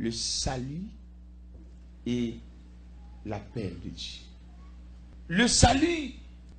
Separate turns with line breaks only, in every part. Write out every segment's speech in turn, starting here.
le salut et l'appel de Dieu. Le salut,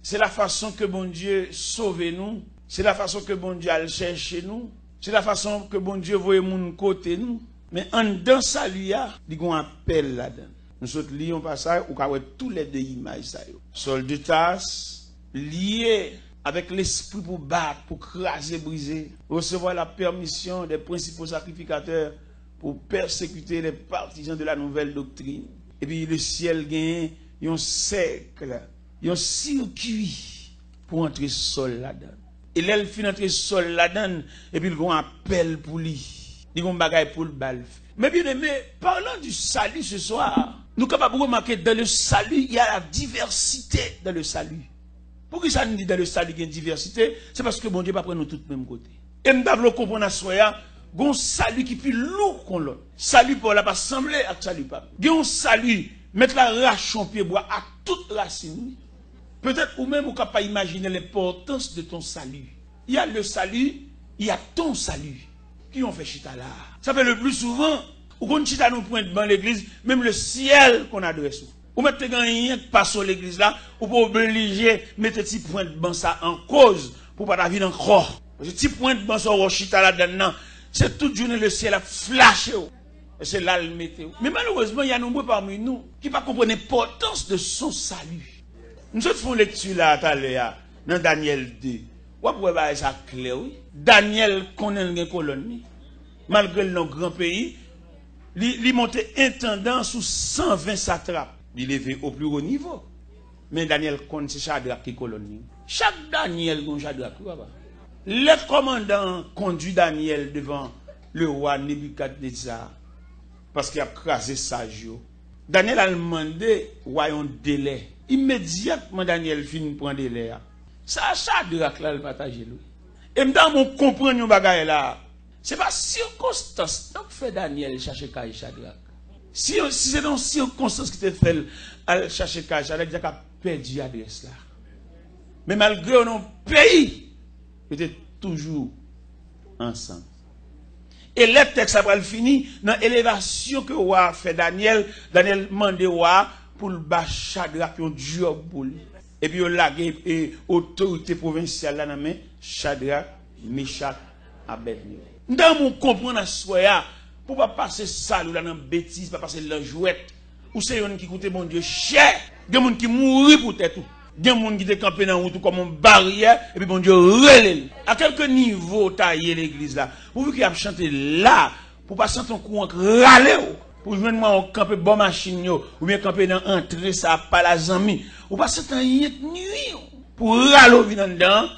c'est la façon que bon Dieu sauve nous, c'est la façon que bon Dieu a cherché nous, c'est la façon que bon Dieu voit mon côté nous. Mais en dans salut, il y a un appel là-dedans. Nous sommes liés au passage où on a tous les deux images. Sol de tasse, lié avec l'esprit pour battre, pour craser, briser, recevoir la permission des principaux sacrificateurs pour persécuter les partisans de la nouvelle doctrine. Et puis le ciel gagne un cercle, un circuit pour entrer sol là-dedans. Et là, il finit entrer sol là-dedans, et puis il y a un appel pour lui. Il y a un bagage pour le bal. Mais bien aimé, parlant du salut ce soir, nous sommes capables de remarquer que dans le salut, il y a la diversité dans le salut. Pourquoi ça nous dit dans le salut qu'il y a une diversité? C'est parce que bon Dieu va prendre nous tous de même côté. Et nous devons comprendre à soi, il y a un salut qui est plus lourd qu'on l'autre. Salut pour la pas sembler à salut pas. Il y a un salut, mettre la rache en pied bois à toute racine. Peut-être ou même vous ne pouvez pas imaginer l'importance de ton salut. Il y a le salut, il y a ton salut. Qui ont fait chita là? Ça fait le plus souvent, ou qu'on chita nous pointe dans l'église, même le ciel qu'on adresse. Ou mettez rien qui passe sur l'église là, ou pas obligé mettre petit point de ban ça en cause, pour pas la vie encore. Parce que petit point de ban sur chita là dedans, c'est toute journée le ciel a flashé. Et c'est là le météo. Mais malheureusement, il y a nombreux parmi nous qui ne comprennent pas l'importance de son salut. Nous autres faisons lecture là, tout à l'heure, dans Daniel 2. Vous pouvez ça clair, oui. Daniel connaît une colonne. Malgré le grand pays, il montait intendant sous 120 satrapes. Il est élevé au plus haut niveau. Mais Daniel connaît c'est Shadrach qui colonne. Chaque Daniel a un Shadrach. Le commandant conduit Daniel devant le roi Nebuchadnezzar parce qu'il a crasé Sagio. Daniel a demandé un délai. Immédiatement, Daniel finit pour un délai. Ça, Shadrach là, le partage. Et maintenant, on comprend un bagage là. Ce n'est pas circonstance. Donc, fait Daniel chercher Kaï Shadrach. Si c'est dans circonstance qui te fait chercher Kaï Shadrach, il a perdu l'adresse là. Mais malgré nos pays, il était toujours ensemble. Et le texte après fini dans l'élévation que roi fait Daniel demande roi pour le bas Shadrach un job pour lui. Et puis il a lagué autorité provinciale là dans main Shadrach, Meshach, Abednego. Dans mon comprendre à soi pour pas passer ça là dans bêtise, pas passer la jouette. Ou c'est un qui coûte mon Dieu cher, des gens qui mourir pour tête tout. Des gens qui te campé dans route comme une barrière et puis bon Dieu relève. À quel niveau tailler l'église là? Pour vous qui a chanté là pour pas sentir un courant râler pour joindre moi on camper bon machine yo ou bien camper dans entrée ça pas la zami. Ou pas sentir rien nuit pour râler dedans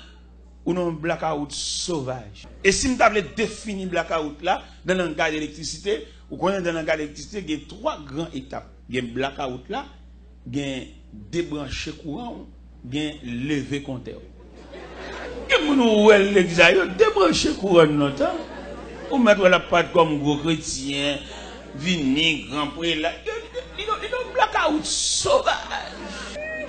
ou non blackout sauvage. Et si nous avons défini blackout là dans le langage d'électricité, ou connaissez dans le langage d'électricité, il y a trois grandes étapes. Il y a blackout là, il y a débrancher courant, il y a lever compteur. Et nous l'église débrancher courant notre ou mettre la patte comme gros chrétien, vini grand prêtre là, il y a blackout sauvage.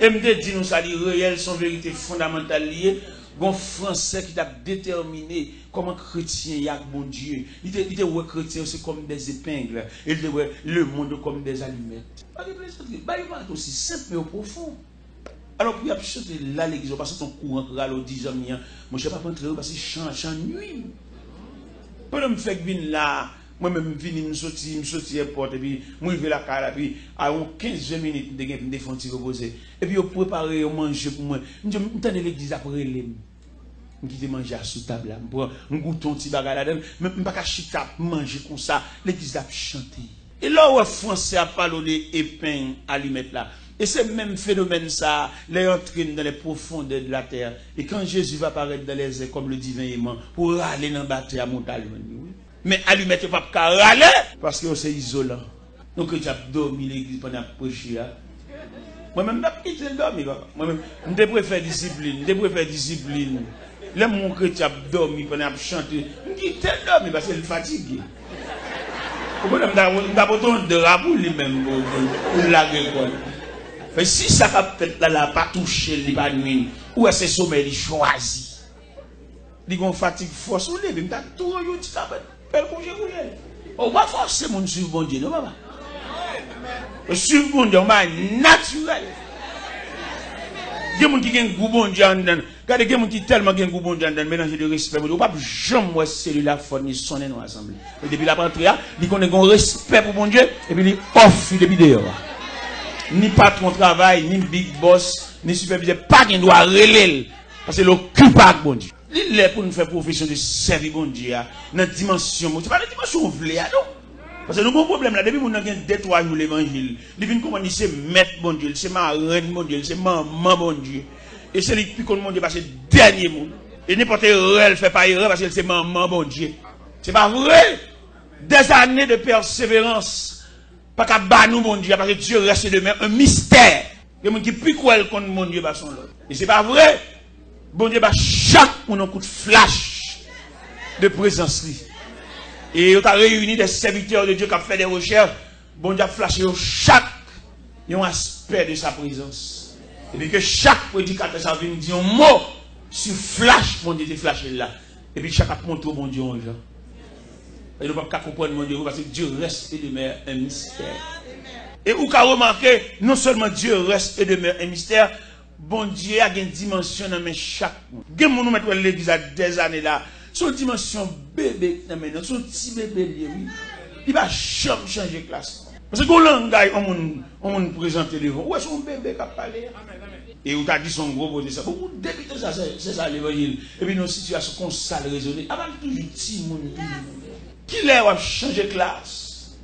Et me dit nous ça réel son vérité fondamentale liée. Bon français qui t'a déterminé comment chrétien y a bon Dieu. Il était ouais chrétien c'est comme des épingles. Il était ouais le monde comme des allumettes. Il va aussi simple mais profond. Alors puis il a chanté là l'église parce que ton courant râle 10 ans moi je pas rentrer parce que chant nuit. Pendant me fait venir là moi même venir me sortir porte et puis moi je vais la cara puis à 15-20 minutes de défendre reposer et puis on préparer on manger pour moi je m'entendre l'église après les qui te manger sous table là pour un gouton petit bagarre là même pas chita manger comme ça l'église a chanter et là où français a parlé épin allumette là et c'est même phénomène ça les entraîne dans les profondeurs de la terre et quand Jésus va apparaître dans les airs comme le divin aimant pour aller dans bataille à montagne. Mais allumette pas râler parce que c'est isolant. Donc tu as dormi l'église pendant prêcher. Moi-même, je ne peux pas dormir. Moi-même, je préfère discipline. Là, mon chrétien a dormi pendant que je chante. Je dis, tu as dormi parce qu'il est fatigué. Comment je ne pas de rabou lui-même pour la gueule. Mais si ça va peut-être là, pas toucher, il va nuire. Ou est-ce que c'est sommeil, il choisit. Il a une fatigue force, il a tout, il a belle congé. On va forcer mon suivre bon Dieu, non, papa? Suivre bon Dieu, on va naturel. Il y a des gens qui ont un goût bon Dieu en dedans. Regardez, il y a des gens qui ont tellement un goût bon Dieu en dedans, mélanger de respect. On ne peut pas jamais voir celui-là ni sonner dans l'assemblée. Et depuis la rentrée, il connaît un respect pour bon Dieu, et puis il off depuis dehors. Ni patron travail, ni big boss, ni superviseur, pas qui doit relayer. Parce que l'occupable bon Dieu. Il est pour nous faire profession de servir bon Dieu dans la dimension. Ce n'est pas la dimension ouvlée, non? Parce que nous avons un problème là, depuis que nous avons détruit l'évangile, nous venons comment c'est maître bon Dieu, c'est marraine bon Dieu, c'est maman bon Dieu. Et c'est lui qui compte mon Dieu parce que c'est le dernier monde. Et n'importe erreur, elle fait pas erreur parce que c'est maman bon Dieu. C'est pas vrai. Des années de persévérance, pas qu'à battre nous bon Dieu, parce que Dieu reste de même un mystère. Il y a des gens qui plus quoi contre mon Dieu, son l'autre. Et c'est pas vrai. Bon Dieu, chaque monde un coup de flash de présence. Et il a réuni des serviteurs de Dieu qui ont fait des recherches. Bon Dieu a flashé chaque aspect de sa présence. Et puis que chaque prédicateur ça vient dire un mot sur flash, bon Dieu te flashé là. Et puis chaque a montré bon Dieu en gens. Et nous ne pouvons pas comprendre mon Dieu parce que Dieu reste et demeure un mystère. Et vous avez remarqué, non seulement Dieu reste et demeure un mystère, bon Dieu a une dimension dans chaque monde. Nous mettons l'église à des années là. Son dimension bébé, son petit bébé, oui. Il va jamais changer de classe. Parce que quand langage, on nous présente les gens. Où est son bébé qui a parlé? Et vous avez dit son gros côté ça. Beaucoup de débuter ça, c'est ça l'évangile. Et puis nos situations comme ça, raisonner. Avant toujours petit monde. Qui l'est va changer de classe?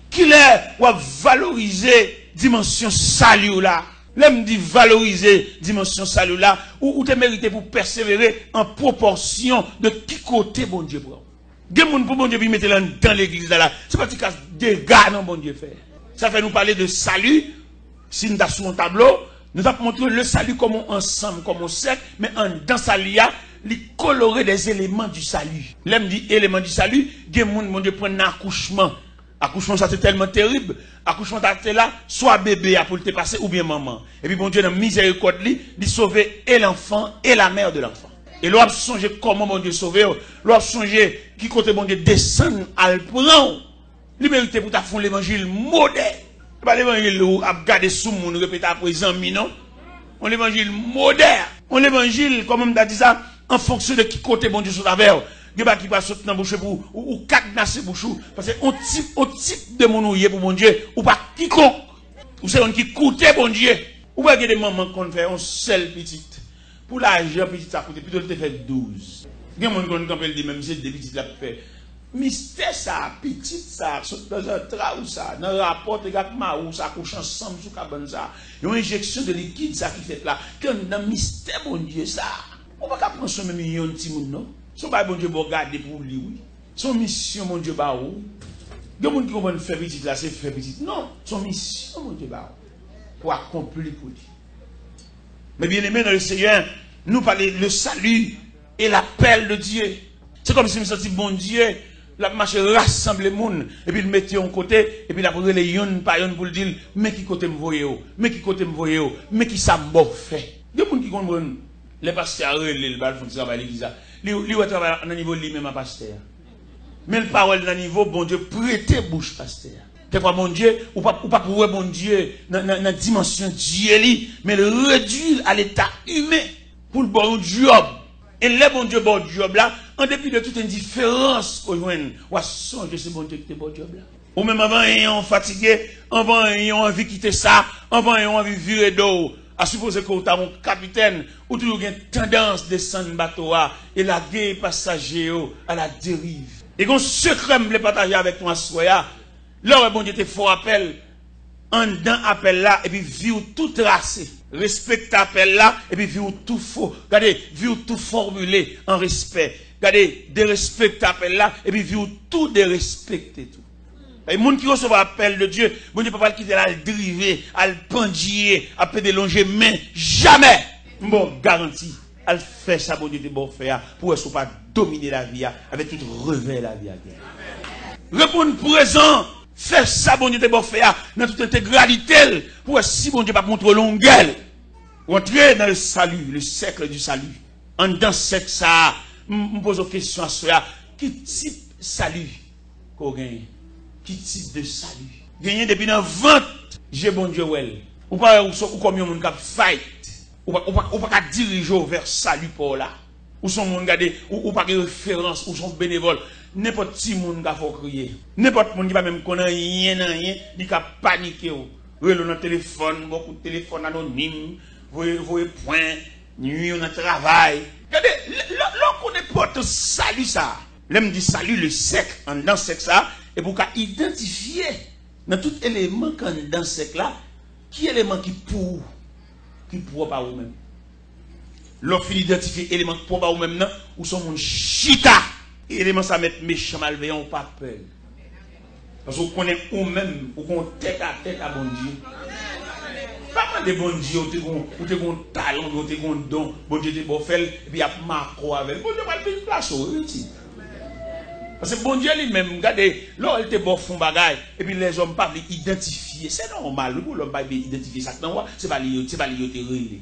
Qui l'est va valoriser dimension salut là? L'aime dit valoriser dimension salut là, ou te mérité pour persévérer en proportion de qui côté bon Dieu prend. Gen moun pour bon Dieu puis mettre dans l'église là. C'est pas que des gars non bon Dieu fait. Ça fait nous parler de salut. Si nous avons sur un tableau, nous avons montré le salut comme ensemble, comme on sait, mais dans salut il coloré des éléments du salut. L'aime dit éléments du salut, gen moun bon Dieu prend un accouchement. Accouchement, ça c'est tellement terrible. Accouchement, t'es là, soit bébé pour te passer ou bien maman. Et puis, bon Dieu, dans la miséricorde, il sauver et l'enfant et la mère de l'enfant. Et l'on a songé comment bon Dieu sauver. L'on a songé qui côté bon Dieu descend à le prendre. Liberté pour ta fond l'évangile moderne. Pas l'évangile où a gardé sous mon répété à présent, non. On l'évangile moderne. On l'évangile, comme on a dit ça, en fonction de qui côté bon Dieu sur la verre. Il y a qui va sauter dans la bouche ou cadenasser bouche parce que on type de mon ouïe pour mon Dieu ou pas quiconque ou c'est on qui coûte bon Dieu ou pas des mamans qu'on fait un seul petite pour l'argent petite ça coûte plutôt te fait 12. Il y a des gens qui ont dit même c'est des petites là fait mystère ça petite ça dans un trou ça dans rapport avec marou ça couche ensemble sous cabane ça une injection de liquide ça qui fait là quand dans mystère bon Dieu ça on va pas prendre ce même million de petit monde non. Son bail bon Dieu va garder pour lui, oui. Son mission, mon Dieu, bah où? Il y a des gens qui comprennent faire petit là, c'est faire petit. Non, son mission, mon Dieu, bah où? Pour accomplir pour lui. Mais bien aimé dans le Seigneur, nous parlons le salut et l'appel de Dieu. C'est comme si nous sentions bon Dieu, la marche rassemble le monde, et puis le mettait en côté, et puis la pose les yon par yon pour le dire, mais qui côté me voyez, mais qui côté me voyez, mais qui ça m'a fait. Il y a des gens qui comprennent les pasteurs, les balles font travail à l'église. Lui travaille à un niveau lui-même à pasteur. Mais le parole dans niveau bon Dieu prêter bouche pasteur. Quelquefois bon Dieu ou pas pour bon Dieu dans la dimension Dieu li, mais le réduire à l'état humain pour le bon job. Et le bon Dieu bon job là, en dépit de toute indifférence qu'on joine, ou à songer ce bon Dieu qui te bon job là. Ou même avant ayant fatigué, avant ayant envie de quitter ça, avant ayant envie de virer d'eau. À supposer que tu as un capitaine ou tu as une tendance de descendre bateau et la guerre passager à la dérive. Et qu'on secret me partager avec toi soya. Là bon Dieu te faut appel en dedans appel là et puis vivre tout tracé. Respecte appel là et puis vivre tout faux. Regardez, vivre tout formulé en respect. Regardez, de respecter appel là et puis vivre tout de respecter tout. Et les gens qui reçoivent l'appel de Dieu, bon Dieu ne peut pas le quitter, à le driver, à le pendier, à le délonger main. Jamais. Bon, garantie. À le faire ça, bon Dieu, de bon faire, pour ne pas dominer la vie, avec tout revers la vie. Répondre présent. Faire ça, bon Dieu, de bon faire, dans toute intégralité, pour si bon Dieu ne pas montrer longueur. Entrer dans le salut, le cercle du salut. En dans ce ça, je me pose une question à cela. Qui type salut? qu'on gagne. Qui type de salut? Gagner depuis dans vente, j'ai bon Dieu well. Ou pas ou combien de monde qui fight. Ou pas diriger vers salut pour là. Ou son monde garder ou pas de référence ou son bénévole. N'importe qui monde qui faut crier. N'importe monde qui va même connaître rien, il va paniquer. Relou dans téléphone, beaucoup de téléphones anonymes, voyez point, nuit on a travail. Regardez, l'on connaît pas tout salut ça. L'aime dit salut le sec, en dans sec ça, et pour qu'à identifier dans tout élément qu'on dans sec là, qui élément qui pour pas ou même. L'on finit d'identifier élément qui pour pas ou même non, ou son monde chita. Élément ça met méchant malveillant ou pas peur. Parce qu'on connaît ou même, ou qu'on tête à bon Dieu. Pas de bon Dieu, ou te gon talent, ou te gon don, bon Dieu te bon fait, et puis il y a marco avec. Bon Dieu va le place au parce que bon Dieu lui-même, regardez, là il te bon fond bagaille, et puis les hommes pas identifier. C'est normal, pour l'homme pas identifier ça. C'est pas lié, te relé.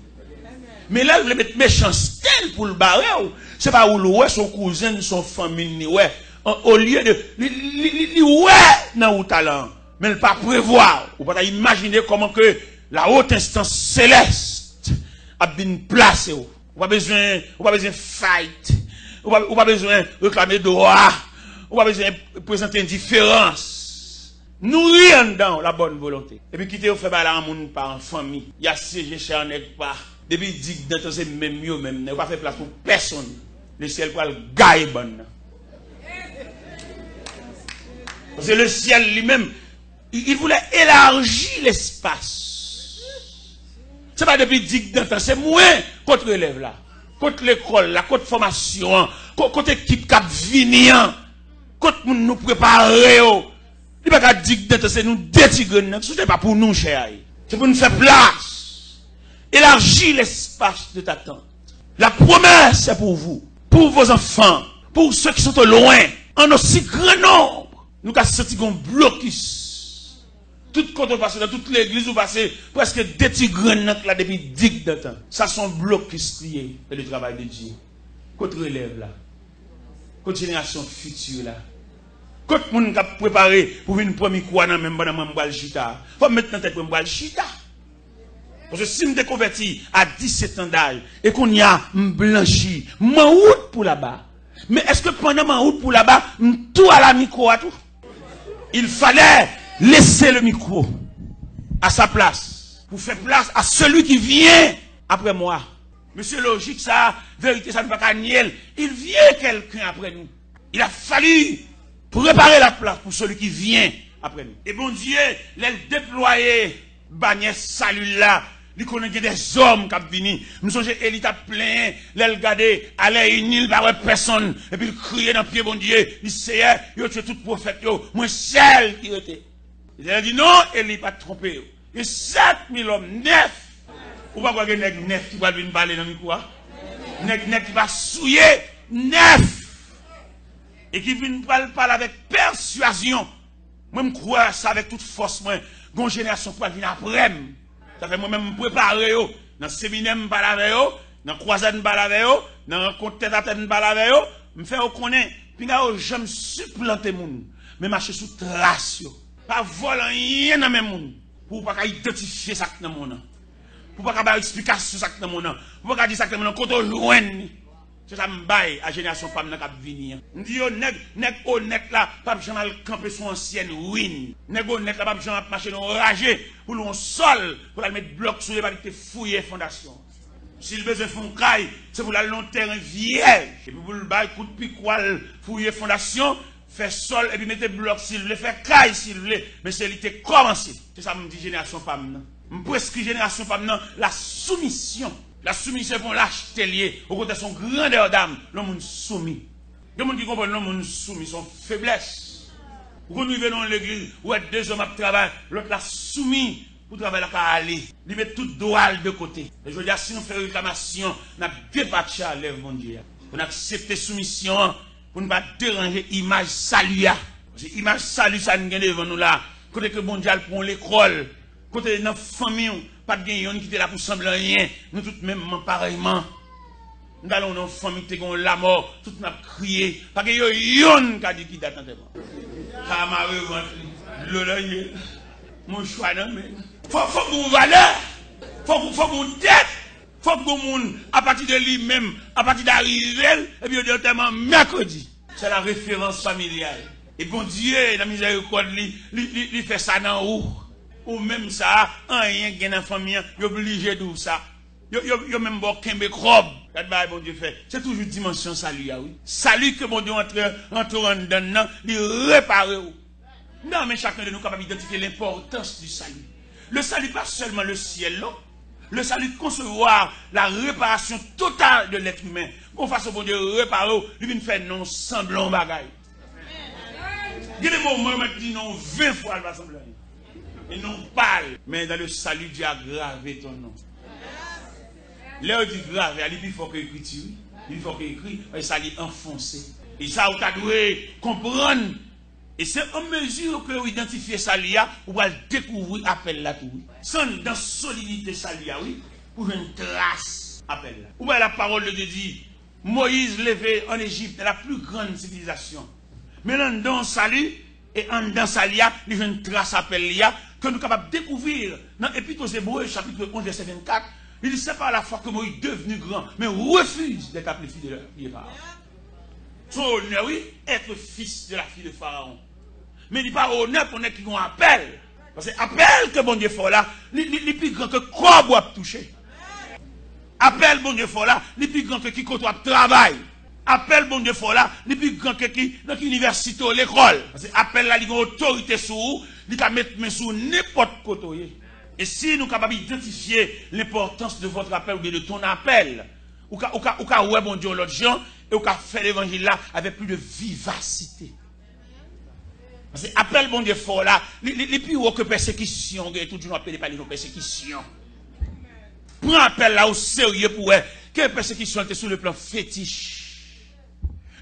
Mais là, il met méchanceté pour le barrer, c'est pas où le son cousin, son famille, ouais. Au lieu de ouais dans le talent, mais ne pas prévoir, ou pas imaginer comment que la haute instance céleste a bien placé. Ou pas besoin fight, ou pas besoin réclamer droit, ou pas besoin présenter indifférence. Nourrir dans la bonne volonté. Et puis quitter au fait balan moun par en famille. Il y a siégé chez un pas. Depuis dit que c'est même mieux même, ne pas faire place pour personne. Le ciel pour le gagne bon. Parce que le ciel lui-même, il voulait élargir l'espace. C'est pas depuis 10 ans, c'est moins contre l'élève là, contre l'école, la contre formation, contre l'équipe qui vient, contre nous préparer. Il n'y a pas 10 ans, c'est nous détigrer. Ce n'est pas pour nous, cher. C'est pour nous faire place. Élargir l'espace de ta tente. La promesse, c'est pour vous, pour vos enfants, pour ceux qui sont au loin, en aussi grand nombre. Nous avons senti qu'on blocus. Tout quand on passe dans toute l'église, on passe presque des petits grenades là depuis 10 ans. Ça sont blocus liés et le travail de Dieu. Contre élève là. Contre génération future là. Contre monde qui a préparé pour une première quoi dans même dans chita. Faut mettre dans tête pour m'bal chita. Parce que si je me converti à 17 ans d'âge et qu'on y a blanchi, m'en route pour là-bas. Mais est-ce que pendant ma route pour là-bas, tout à la micro à tout? Il fallait laisser le micro à sa place pour faire place à celui qui vient après moi. Monsieur logique, ça, vérité, ça ne va pas nier. Il vient quelqu'un après nous. Il a fallu préparer la place pour celui qui vient après nous. Et bon Dieu, les déployer, bannière salut là. Il connaît des hommes qui viennent venir. Nous sommes élite à plein, les regarder, aller une île par personne, et puis crier dans le pied, bon Dieu, il sait, il a tué tout prophète, moi seul qui était. Il a dit non, il n'est pas trompé. Il y a 7000 hommes, 9. Ou pas quoi que 9 qui va venir parler dans le quoi? 9 qui va souiller, 9. Et qui vient parler avec persuasion. Moi, je crois ça avec toute force, moi, une génération qui va venir après. Ça fait moi-même me préparer, dans le séminaire, je parle avec eux, dans la croisade, je parle avec eux, dans le compte tête à tête, je parle avec eux, je me fais reconnaître, puis là, j'aime supplanter les gens, mais marcher sous trace, pas voler rien dans mes gens, pour pas identifier ça dans mon nom, pour pas avoir explication ça dans mon nom, pour pas dire ça dans mon nom, quand on joue, c'est ça me baille à la génération femme qui va venir. Je dis, nèg honnête là, pas jamais camper son ancienne ruine. Nèg honnête là, pas jamais marcher dans ragé pour le sol, pour la mettre bloc sur les pas de fouiller fondation. S'il besoin fond caille, c'est pour la long terrain vierge. Et puis pour le bail coup de piquoil, fouiller fondation, faire sol et puis mettre bloc s'il veut, faire caille s'il veut, mais c'est l'été commencé. C'est ça me dit génération femme. Je prescris génération femme la soumission. La soumission pour l'acheter lié, au côté de son grandeur d'âme, l'homme soumis. Les gens qui comprennent l'homme soumis, son faiblesse. Quand nous venons dans l'église, où est 2 hommes à travailler, l'autre l'a soumis pour travailler la aller. Il met tout droit de côté. Et je veux dire, si nous faisons réclamation, nous avons débattu à l'œuvre, mon Dieu. On accepte soumission pour ne pas déranger l'image salut. Parce que l'image salut, ça nous devant nous là. Côté que mon Dieu prend l'école, côté de notre famille, pas de gagnant qui était là pour sembler rien. Nous tous même pareillement. Nous allons dans une famille qui a la mort, tout n'a crié. Parce que yon qui a dit qui date enterrement. Ah, ma revanche, l'oreille, mon choix, non, mais. Faut que vous valeur, faut que vous tête, faut que vous, à partir de lui-même, à partir d'arriver, et puis directement mercredi. C'est la référence familiale. Et bon Dieu, la miséricorde, lui fait ça dans ou même ça, rien qui est dans la famille, il est obligé de ça. Yo même bon kembe robe. Qu'est-ce bon Dieu fait? C'est toujours dimension salut, oui. Salut que bon Dieu entre en dedans, il répare. Non, mais chacun de nous est capable d'identifier l'importance du salut. Le salut, pas seulement le ciel, non. Le salut, concevoir la réparation totale de l'être humain. Qu'on fasse bon Dieu réparer, lui vient faire non semblant bagaille. Il y a des moments où il dit non 20 fois, il va sembler. Et non parle. Mais dans le salut, Dieu a gravé ton nom. Là, il dit grave, il faut qu'il écrit, il faut qu'il écrit, et ça lui enfoncé. Et ça, vous devez comprendre. Et c'est en mesure que vous identifiez ça, vous allez découvrir l'appel là tout. Sans dans solidité ça, oui, pour une trace appel là. Vous voyez la parole de Dieu dit, Moïse levé en Égypte, la plus grande civilisation. Maintenant, dans salut, et en dans ça, il y a une trace appel que nous sommes capables de découvrir dans l'Épître aux Hébreux, chapitre 11, verset 24. Il dit, c'est pas la fois que Moïse est devenu grand, mais refuse d'être appelé fils de Pharaon. Son honneur, oui, être fils de la fille de Pharaon. Mais il n'est pas honneur pour nous qui ont appel. Parce que appel que bon Dieu fait là, il est plus grand que quoi doit toucher. Appel bon Dieu fait là, il est plus grand que qui côtoie travail. Appel bon Dieu fait là, il est plus grand que qui dans l'université ou l'école. Parce que appel là, il a une autorité sur vous, il a mettre main sur n'importe côté. Et si nous sommes capables d'identifier l'importance de votre appel ou de ton appel, ou qu'à ouais bon Dieu l'autre gens, et ou qu'à faire l'évangile là avec plus de vivacité. Parce que appel bon Dieu fort là, les plus haut que persécution, tout le monde appelle par les persécutions. Prends appel là au sérieux pour que persécution était sur le plan fétiche.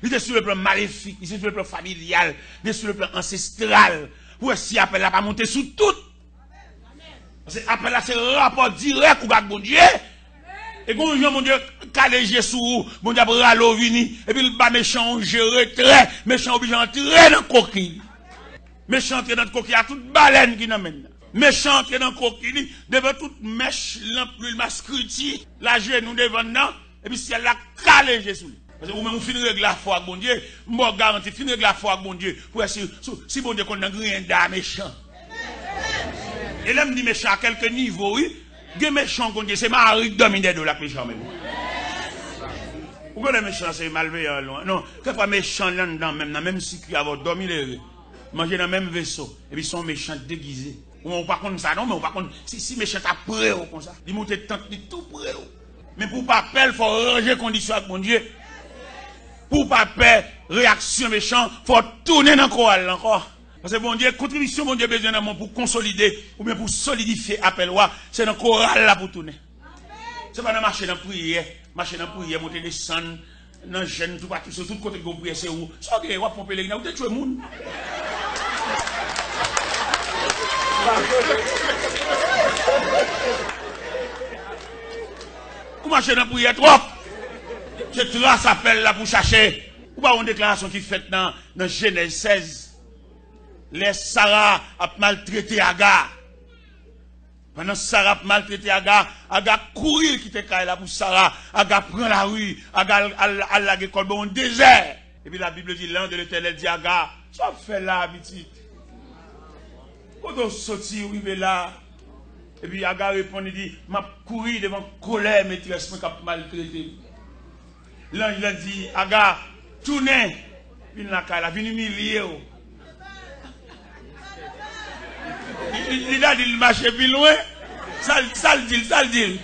Il était sur le plan maléfique, il était sur le plan familial, il était sur le plan ancestral. Pour si appel là pas monter sous tout. Parce que appel là c'est un rapport direct avec bon Dieu. Et quand mon Dieu calégé sous mon Dieu râle vini et puis le bas méchant gérer très méchant obligé entrer dans coquille. Méchant entrer dans coquille à toute baleine qui n'amène. Méchant entrer dans coquille devant toute mèche l'ampoule mascruti la genou devant non et puis si elle a calégé sous lui. Parce que vous même finir régler la foi avec bon Dieu, moi garantis finir régler la foi avec bon Dieu pour si bon Dieu qu'on n'a rien d'un méchant. Et là, me dit méchant à quelques niveaux, oui. Des méchants, c'est Marie domine de la méchant même. Pourquoi les méchants, c'est malveillant loin? Non, quelquefois méchants là-dedans, même si ils ont dormi les manger dans le même vaisseau, et puis ils sont méchants déguisés. On ne pas contre ça, non, mais on pas contre. Si méchant à près, comme ça, ils montent tout près. Mais pour pas perdre, il faut ranger les conditions avec mon Dieu. Pour pas perdre, réaction méchant, il faut tourner dans le chorale encore. Parce que bon Dieu, contribution, bon Dieu, besoin d'un pour consolider ou bien pour solidifier appel, c'est dans le choral là pour tourner. C'est pas dans marcher dans prière, monter descendre, dans le gêne, tout partout, sur tout côté de vous prier, c'est où? Ça, ok, on va pomper les gens, vous êtes tué le monde. Vous marchez dans prière trop. C'est trace appel là pour chercher. Ou pas une déclaration qui est faite dans Genèse 16. Les Sarah a maltraité Agar. Pendant Sarah a maltraité Agar, Agar courir qui était là pour Sarah, Agar prend la rue, Agar à la école dans un désert. Et puis la Bible dit, l'un de l'Éternel dit Agar, ça fait là, petite. Quand on sortit, arrivé là, et puis Agar répond, il dit, m'a couru devant colère, maîtresse, qui a maltraité. L'ange il a dit, Agar, tournez, il n'a qu'à la vie humiliée. Il a dit, il marche plus loin. Ça le dit.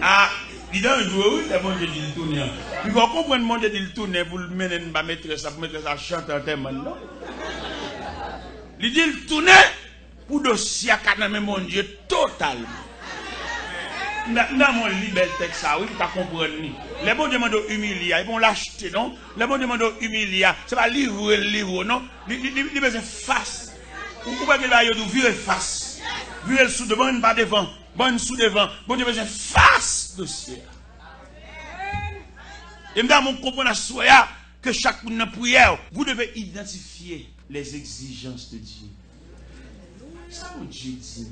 Ah, il a un jour, oui, c'est bon, je dis le tourner. Il faut comprendre, mon Dieu dit le tourner pour le mener, pour mettre ça chanter en termes, non? Il dit le tourner pour dossier à même mon Dieu totalement. Dans mon libel texte, ça, oui, tu comprends. Les bons demandent humilier, ils vont l'acheter, non? Les bons demandent humilier, c'est pas livrer le livre, non? Ils besoin face. Ou pas que là, ils virer face. Virer sous devant, pas devant. Bonne sous devant. Bon Dieu besoin face. dossier. Et maintenant, mon comprendre à que chaque monde dans prière, vous devez identifier les exigences de Dieu. Ça, mon Dieu dit.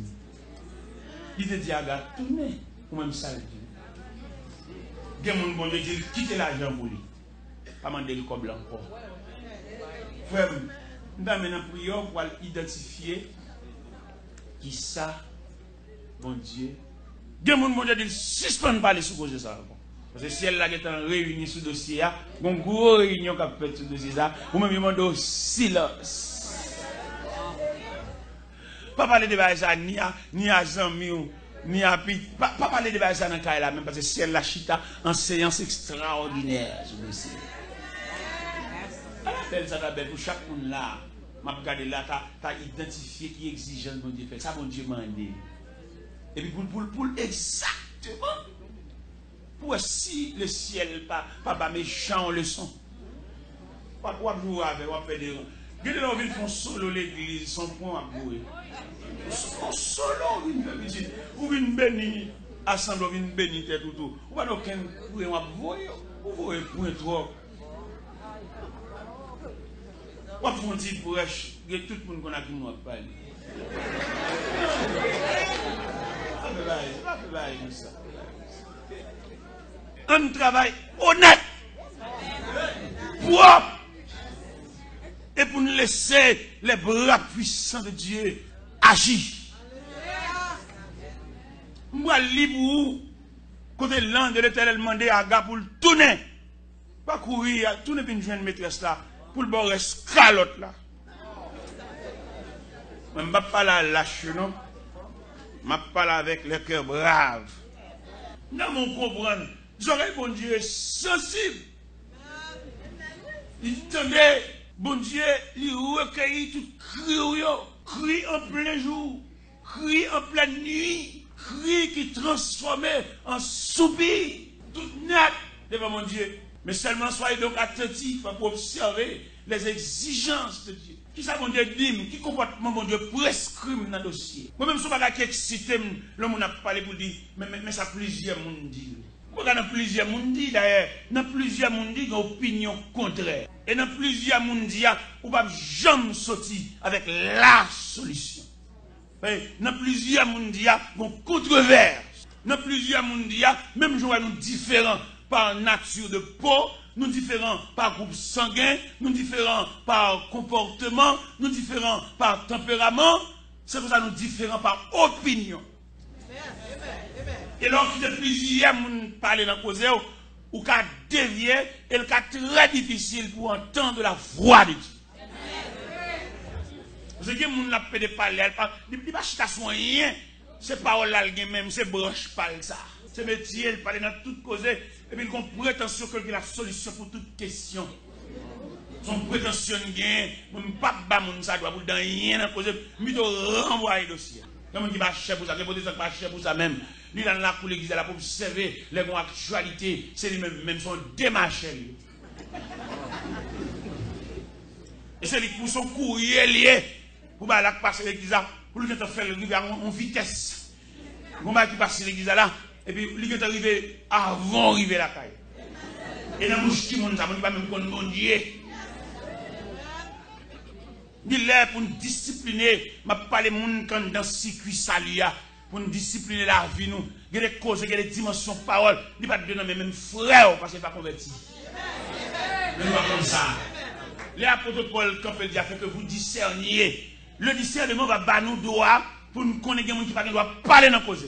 Il te dit à gars, tournez, ou même ça le dit. Il y a des gens qui disent, quittez l'argent pour lui. Pas demander le cob encore. Frère, nous avons maintenant prière pour identifier qui ça, bon Dieu. Il y a des gens qui disent, suspendez pas les sous-causes ça. Parce que si elle est réunie sur le dossier, il y a une grosse réunion qui a fait sur le dossier, ou même il demande silence. Pas parler de ça ni à Zami, ni à Pit. Pas parler de ça dans le cas là, même parce que si elle la chita en séance extraordinaire sur le dossier. Belle ça belle pour chaque monde là. M'a regardé là, tu as identifié qui exigence bon Dieu fait. Ça bon Dieu m'a dit. Et puis pour exactement. Pour si le ciel pas méchant leçon. Pas jouer avec, pas faire des. Regardez là, on vient faire solo l'église, son point à jouer. Solo, on vient bénir, assemble, on vient bénir tout. On va donc pour un voyer, on voit point trop. On va faire un petit brèche, tout le monde qu'on a qui nous parle. Ça. Un travail honnête, propre, et pour nous laisser les bras puissants de Dieu agir. Moi, libre, côté l'an de l'Éternel demandé à gars pour le tourner, pas courir, tourner pour une jeune maîtresse là, pour le bord escalote là. Je ne vais pas parler lâche, non? Je vais parler avec le cœur brave. Dans mon comprendre. J'aurais bon Dieu sensible. Il tenait, bon Dieu, il recueillit tout cri en plein jour, cri en pleine nuit, cri qui transformait en soupir, tout net devant mon Dieu. Mais seulement soyez donc attentifs pour observer les exigences de Dieu. Qui ça mon Dieu dit, qui comportement mon Dieu prescrit dans le dossier. Moi-même, je ne suis pas excité, le monde a parlé pour dire, mais ça plusieurs monde dit. Dans plusieurs mondes d'ailleurs, dans plusieurs mondes qui ont opinion contraire. Et dans plusieurs mondes, on ne peut jamais sortir avec la solution. Dans plusieurs mondes, il y a une controverse. Dans plusieurs mondes, même si nous différents par nature de peau, nous différents par groupe sanguin, nous différents par comportement, nous différents par tempérament, c'est pour ça que nous différents par opinion. Et lorsque plusieurs personnes parlent dans le cause, ou qu'à dévier, et le cas très difficile pour entendre la voix de Dieu. Parce que les gens n'a pas de parler, ils ne parlent pas de rien. C'est parole là même, c'est branche parle ça. C'est métier, il parle dans toute cause, et puis ils ont prétention que la solution pour toute question. Son prétention gain, pas de ça doit dans rien dans cause, mais de renvoyer le dossier. Comme qui va cher pour ça, qui va cher pour ça même. Lui, dans la pour l'église, pour observer les bonnes actualités, c'est lui-même son démarché. Et c'est lui pour son courrier lié, pour passer l'église, pour lui faire le en vitesse. Pour qui passe l'église là, et puis lui est arrivé avant d'arriver à la caille. Et dans la bouche du monde, ça ne va pas même connaître mon Dieu. Il est pour nous discipliner, je parle de monde dans le circuit salut. Pour nous discipliner la vie, nous. Il y a des causes, il y a des dimensions de parole. Il n'y a pas de donner même frère parce qu'il n'est pas converti. Ne pas comme ça. Les apôtres Paul, quand il dit que vous discerniez, le discernement va battre nous droit pour nous connaître des gens qui ne doivent pas parler dans la cause.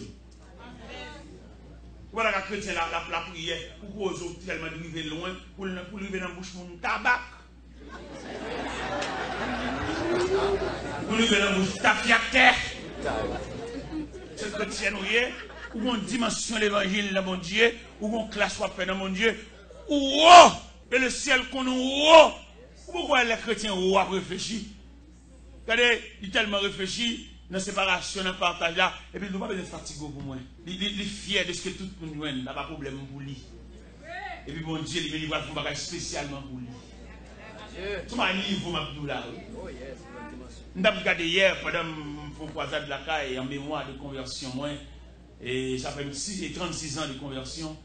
Voilà que chrétien la prière pour cause tellement arriver loin, pour arriver dans la bouche de tabac. Pour arriver dans la bouche de tafiateur. C'est chrétien ou une dimension de l'évangile dans mon Dieu, ou une classe soit fait dans mon Dieu, ou et le ciel qu'on a pourquoi les chrétiens ont réfléchi? Regardez, il tellement réfléchi dans la séparation, dans le partage là, et puis il ne doit pas être fatigué pour moi. Il est fier de ce que tout le monde il n'a pas de problème pour lui. Et puis mon Dieu, il va faire un bagage spécialement pour lui. C'est un livre, Mabdoula. Nous avons regardé hier, pendant mon croisade de la caille, en mémoire de conversion, moi, Et ça fait 36 ans de conversion.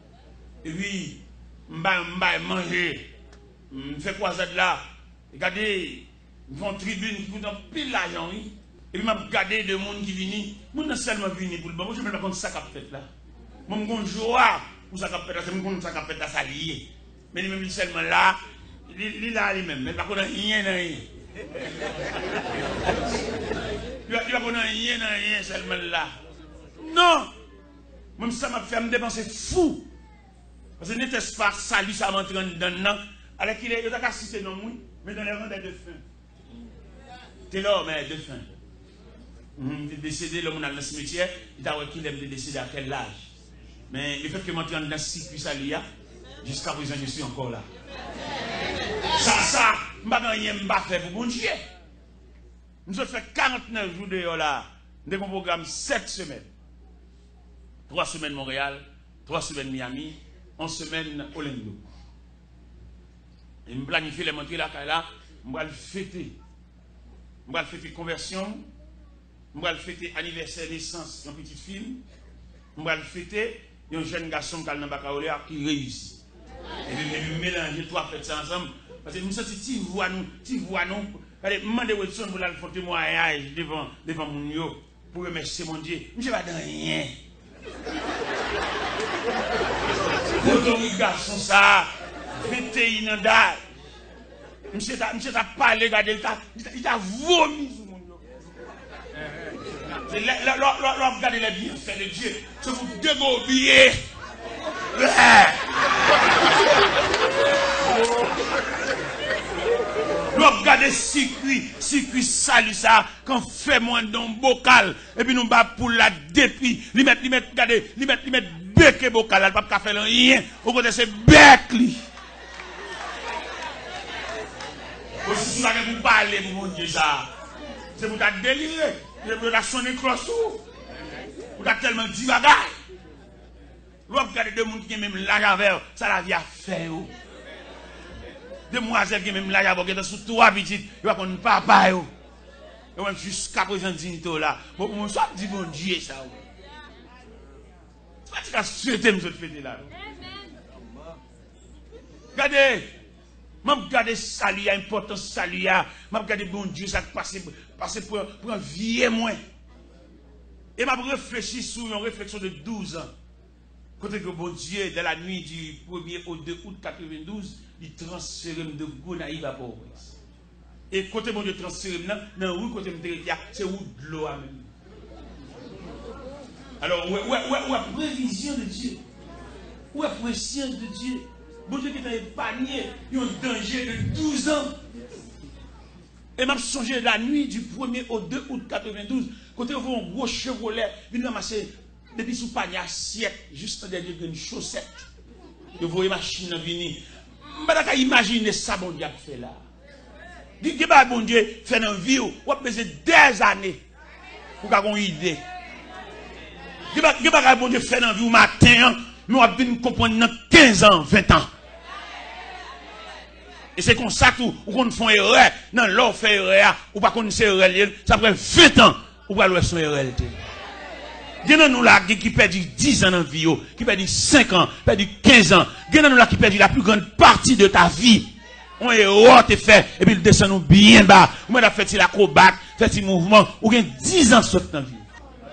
Et puis, je manger. Je fais quoi ça là? Regardez, ils font tribune, ils font pile l'argent. Et puis, je regarde des gens qui viennent. Je ne seulement venir pour le bon. Je ne sais pas ça qu'a fait là. Je me joie pour ça qu'a fait là. C'est mon ça qu'a fait là, ça lié. Mais même seulement là, il est là lui-même. Mais pas qu'on a rien dans rien. Il va qu'on a rien dans rien seulement là. Non! Même ça m'a fait me dépenser fou. Parce que n'était-ce pas salut, ça m'entre dedans. Alors qu'il est, il a cité non, mais dans les rangs des défunts. T'es là, mais défunt. Il est décédé, l'homme dans le cimetière, il a dit qu'il aime décéder à quel âge. Mais le fait que je m'entre dans ce circuit salut, jusqu'à présent, je suis encore là. Ça, je ne vais pas faire pour bon Dieu. Nous avons fait 49 jours de là, de mon programme 7 semaines. 3 semaines Montréal, 3 semaines Miami, 11 semaines Orlando. Et je planifie les montrer là, je vais le fêter. Je vais le fêter conversion, je vais le fêter anniversaire naissance d'un petit film, je vais le fêter un jeune garçon qui a qui réussit. Et puis je mélanger trois fêtes ensemble. Parce que nous sommes si vous voyez nous, allez, demandez Wilson pour faire témoignage devant mon yo, pour remercier mon Dieu. Je ne vais pas dans rien. Votre garçon, ça, 21 ans d'âge. Monsieur t'a parlé, regardez, il t'a vomi sur mon yo. Regardez les bienfaits de Dieu. C'est vous dégobiller. Nous regardons circuit salut ça, quand fait moins dans bocal, et puis nous bat pour la depuis, lui mettre bec bocal, elle pas faire rien, au côté c'est bec li. Aussi ça que vous parlez, mon Dieu, ça, c'est pour ta délirer, c'est pour ta sonner crossou, pour ta tellement dit bagaille. Vous regardez deux gens qui ont même l'argent vert, ça la vie a fait. Demoiselles qui ont même l'argent vert, qui sont sous 3 petites, ils vont prendre papa. Et même jusqu'à présent, dignité là. Bon, on soit dit bon Dieu, ça. C'est pas ce que souhaité, me fêter là. Regardez, je regarde salut, l'importance salut, je regarde bon Dieu, ça passe pour un vieux moins. Et je réfléchis sur une réflexion de 12 ans. Côté que bon Dieu, dans la nuit du 1er au 2 août 92, il transfère de Gonaïve à Port-au-Prince. Et côté bon Dieu transfère, dans le côté de c'est où de l'eau à même. Alors, où est prévision de Dieu? Où est préscience de Dieu? Bon Dieu qui est épargné, il y a un danger de 12 ans. Et m'a songé la nuit du 1er au 2 août 92, côté où on un gros Chevrolet, il ramasser depuis sous panier assiette, juste derrière une chaussette. Vous voyez machine venir. Je ne peux pas imaginer ça, bon Dieu, fait là. Dites que bon Dieu fait dans la vie, vous avez besoin des années pour avoir une idée. Dites que bon Dieu fait dans la vie, matin, mais vous avez comprendre dans 15 ans, 20 ans. Et c'est comme ça que vous faites erreur. Non, là, vous faites erreur, ou pas qu'on sait erreur, ça prend 20 ans, ou pas son erreur. Il y a nous là qui perdent 10 ans dans la vie, qui perdent 5 ans, qui perdent 15 ans. Il y a nous là qui perdent la plus grande partie de ta vie. On est erreur te fait, et puis il descend nous bien bas. Ou même fait l'acrobate, fait le mouvement, ou bien 10 ans saute dans la vie.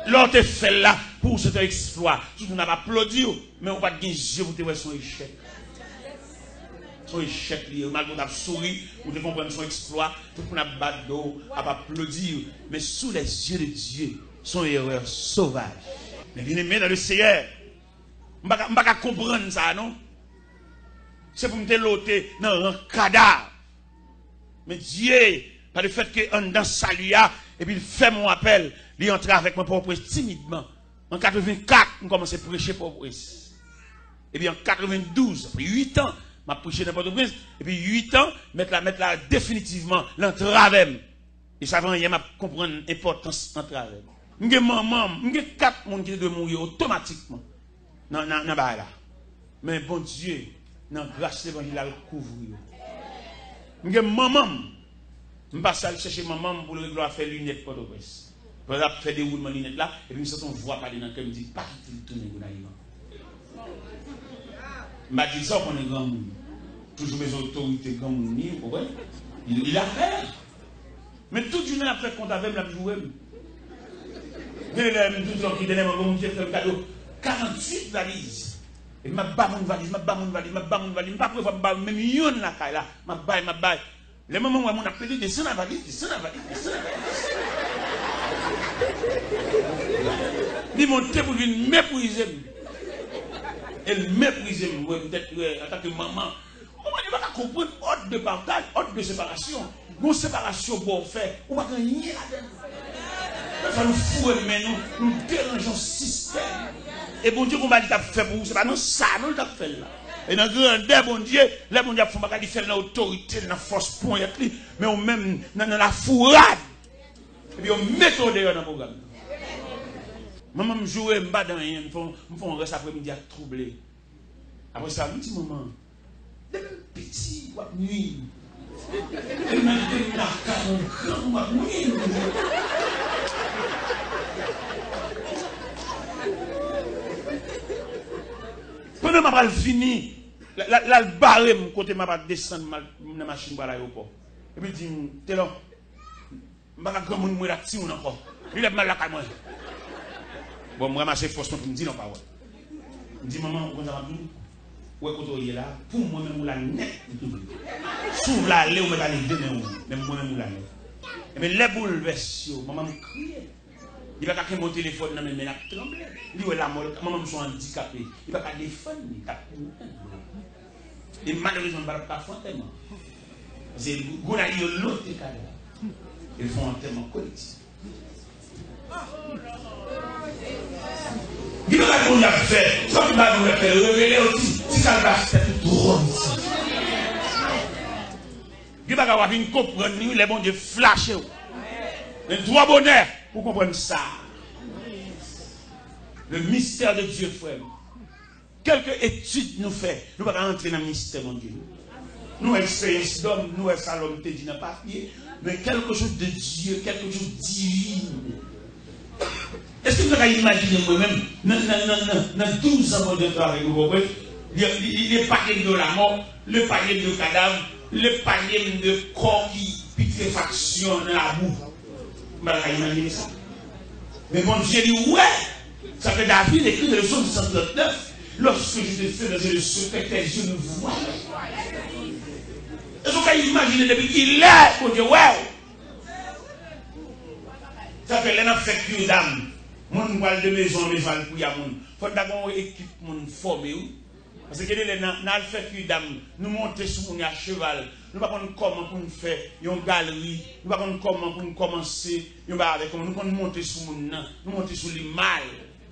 L'autre te fait là pour cet exploit. Tout le monde n'a pas applaudi, mais on va te gagner pour te voir son échec. Son échec, malgré qu'on a souri, ou de comprendre son exploit, tout le monde a battu d'eau, a applaudir, mais sous les yeux de Dieu, son erreur sauvage. Mais bien aimé dans le Seigneur, je ne peux pas comprendre ça, non? C'est pour me déloter dans un cadavre. Mais Dieu, par le fait qu'on dans salut, et puis il fait mon appel, il entre avec mon propre timidement. En 84, je commence à prêcher pour et puis en 92, après 8 ans, je prêché dans Port-au-Prince, et puis 8 ans, mettre là définitivement l'entravem. Et ça va, il m'a comprendre l'importance d'entravem. Je suis 4 personnes qui doivent mourir automatiquement. Non, là. Mais bon Dieu, dans la grâce de l'évangile, il a recouvert. Je suis maman. Je passe à chercher maman pour le faire lunettes pour le reste. Par exemple, fait des roulements lunettes là, et puis, on voit parler dans le cœur, me dit, pas qu'il tourne il m'a dit ça, qu'on est grand monde. Toujours mes autorités grand monde, il a fait. Mais tout le monde a fait compte avec la jouer. Il a tout qui donnait mon Dieu, fait un cadeau. 48 valises. Et m'a bas mon valise, m'a bas mon valise, m'a bas mon valise, m'a pas prévoir même yon la caille là, m'a bail. Les moments où on a appelé descend la valise, descend la valise. Il montait pour venir mépriser. Elle méprise moi peut-être en tant que maman. Comment tu vas comprendre ordre de partage, ordre de séparation. Une séparation pour faire, on va gagner là-dedans. Ça nous fout mais nous dérangeons le système. Et bon Dieu, qu'on va dire fait pour vous, c'est pas non ça, nous t'a fait là. Et dans le grandeur, bon Dieu, là, bon Dieu, il faut pas faire dans l'autorité, dans la force pour y être, mais on même dans la fourrade. Et puis on met au dehors dans le programme. Maman me joue, me bat dans rien, me font un reste après-midi à troubler. Après ça, me dit maman, des petits, ou nuit. Et même des macarons, ou nuit. Pendant que je fini, la barre, côté ma descendre dans la machine pour l'aéroport. Et puis il dit, t'es là, je ne vais pas me faire encore. Il est mal là, moi. Bon, je ramasse force pour me dire non, pas ouais. Je dis, maman, vous avez dit, ouais, quand on est là, pour moi-même, vous la net. Sous la lait, vous allez demain, même moi-même, vous la net. Mais les bouleversions, maman me crie. Il va pas mon téléphone dans mes mains, il tremble. Il dit, maman, je suis handicapé. Il va pas défendre. Et malheureusement, il ne va pas faire tellement. C'est l'autre cas. Ils font un thème collectif. Il va pas qu'on a fait. Ça va nous faire révéler aussi. Si ça va faire tout rond. Il va avoir une comprendre les bons de flasher. Les trois bonheurs pour comprendre ça. Le mystère de Dieu, frère. Quelques études nous fait. Nous ne pouvons pas rentrer dans le mystère de Dieu. Nous, expérience d'homme, nous, Salomon, te dit dans le papier. Mais quelque chose de Dieu, quelque chose de divin. Est-ce que vous pouvez imaginer moi-même, dans 12 ans de travail, vous comprenez, les paniers de la mort, le panier de cadavre, le panier de corps qui putréfaction dans la boue. Vous pouvez imaginer ça. Mais mon Dieu dit, ouais, ça fait David écrit dans le psaume 139, lorsque je te fais dans le secret, tes yeux ne voient. Est-ce que vous pouvez imaginer depuis qu'il est, pour dire, ouais. Ça fait l'un fait que d'âme. Mon voile de maison, mes vales pour y avoir. Faut d'abord équipe mon formé. Parce que les dans le fait que d'âme, nous monter sur mon cheval. Nous ne savons pas comment pour nous faire une galerie. Nous ne savons pas comment pour nous commencer. Nous ne pouvons monter sur mon nom. Nous monter sur les mal.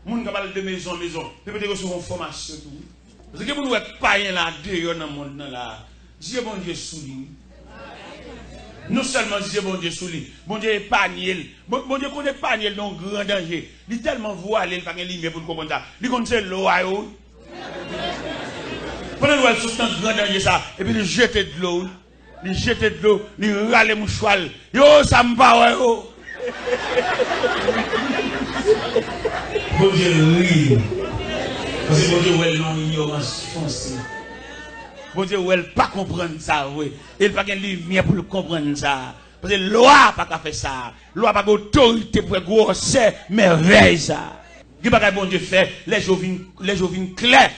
Mon capable de maison. Peut-être que sur une formation tout. Parce que vous n'êtes pas là dehors dans le monde là. Dieu bon Dieu sous lui. Non seulement Dieu bon Dieu sous lui, bon Dieu épargne. Bon Dieu connaît épargne dans grand danger. Il est tellement voilé, il n'a pas de lumière pour comprendre ça. Il connaît l'eau. Pendant qu'il est dans grand danger ça, et puis il jette de l'eau. Il jette de l'eau, il râle mouchoir. Yo, ça me va, yo. Bon Dieu rit. Parce que bon Dieu, ouais, non, ignorance foncée. Bon Dieu, elle ne peut pas comprendre ça, oui. Elle n'a pas de lumière pour comprendre ça. Parce que la loi n'a pas fait ça. La loi n'a pas d'autorité pour grossir merveille ça. Qu'est-ce que bon Dieu fait? Les jours viennent clairs.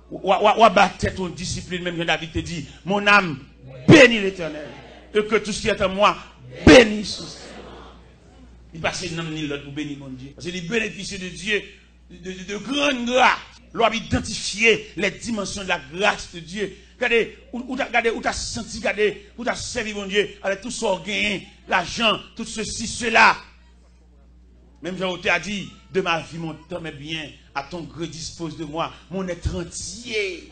Ou battre ton discipline, même David te dit, mon âme bénit l'Éternel. Et que tout ce qui est en moi bénisse. Il passe une âme ni l'autre pour bénir mon Dieu. Parce que les bénéficier de Dieu, de grande grâce. L'on identifier les dimensions de la grâce de Dieu. Regardez, où t'as senti, regardez, où t'as servi mon Dieu, avec tout son gain, l'argent, tout ceci, cela. Même Jean-Auté a dit, de ma vie, mon temps est bien, à ton gré dispose de moi, mon être entier.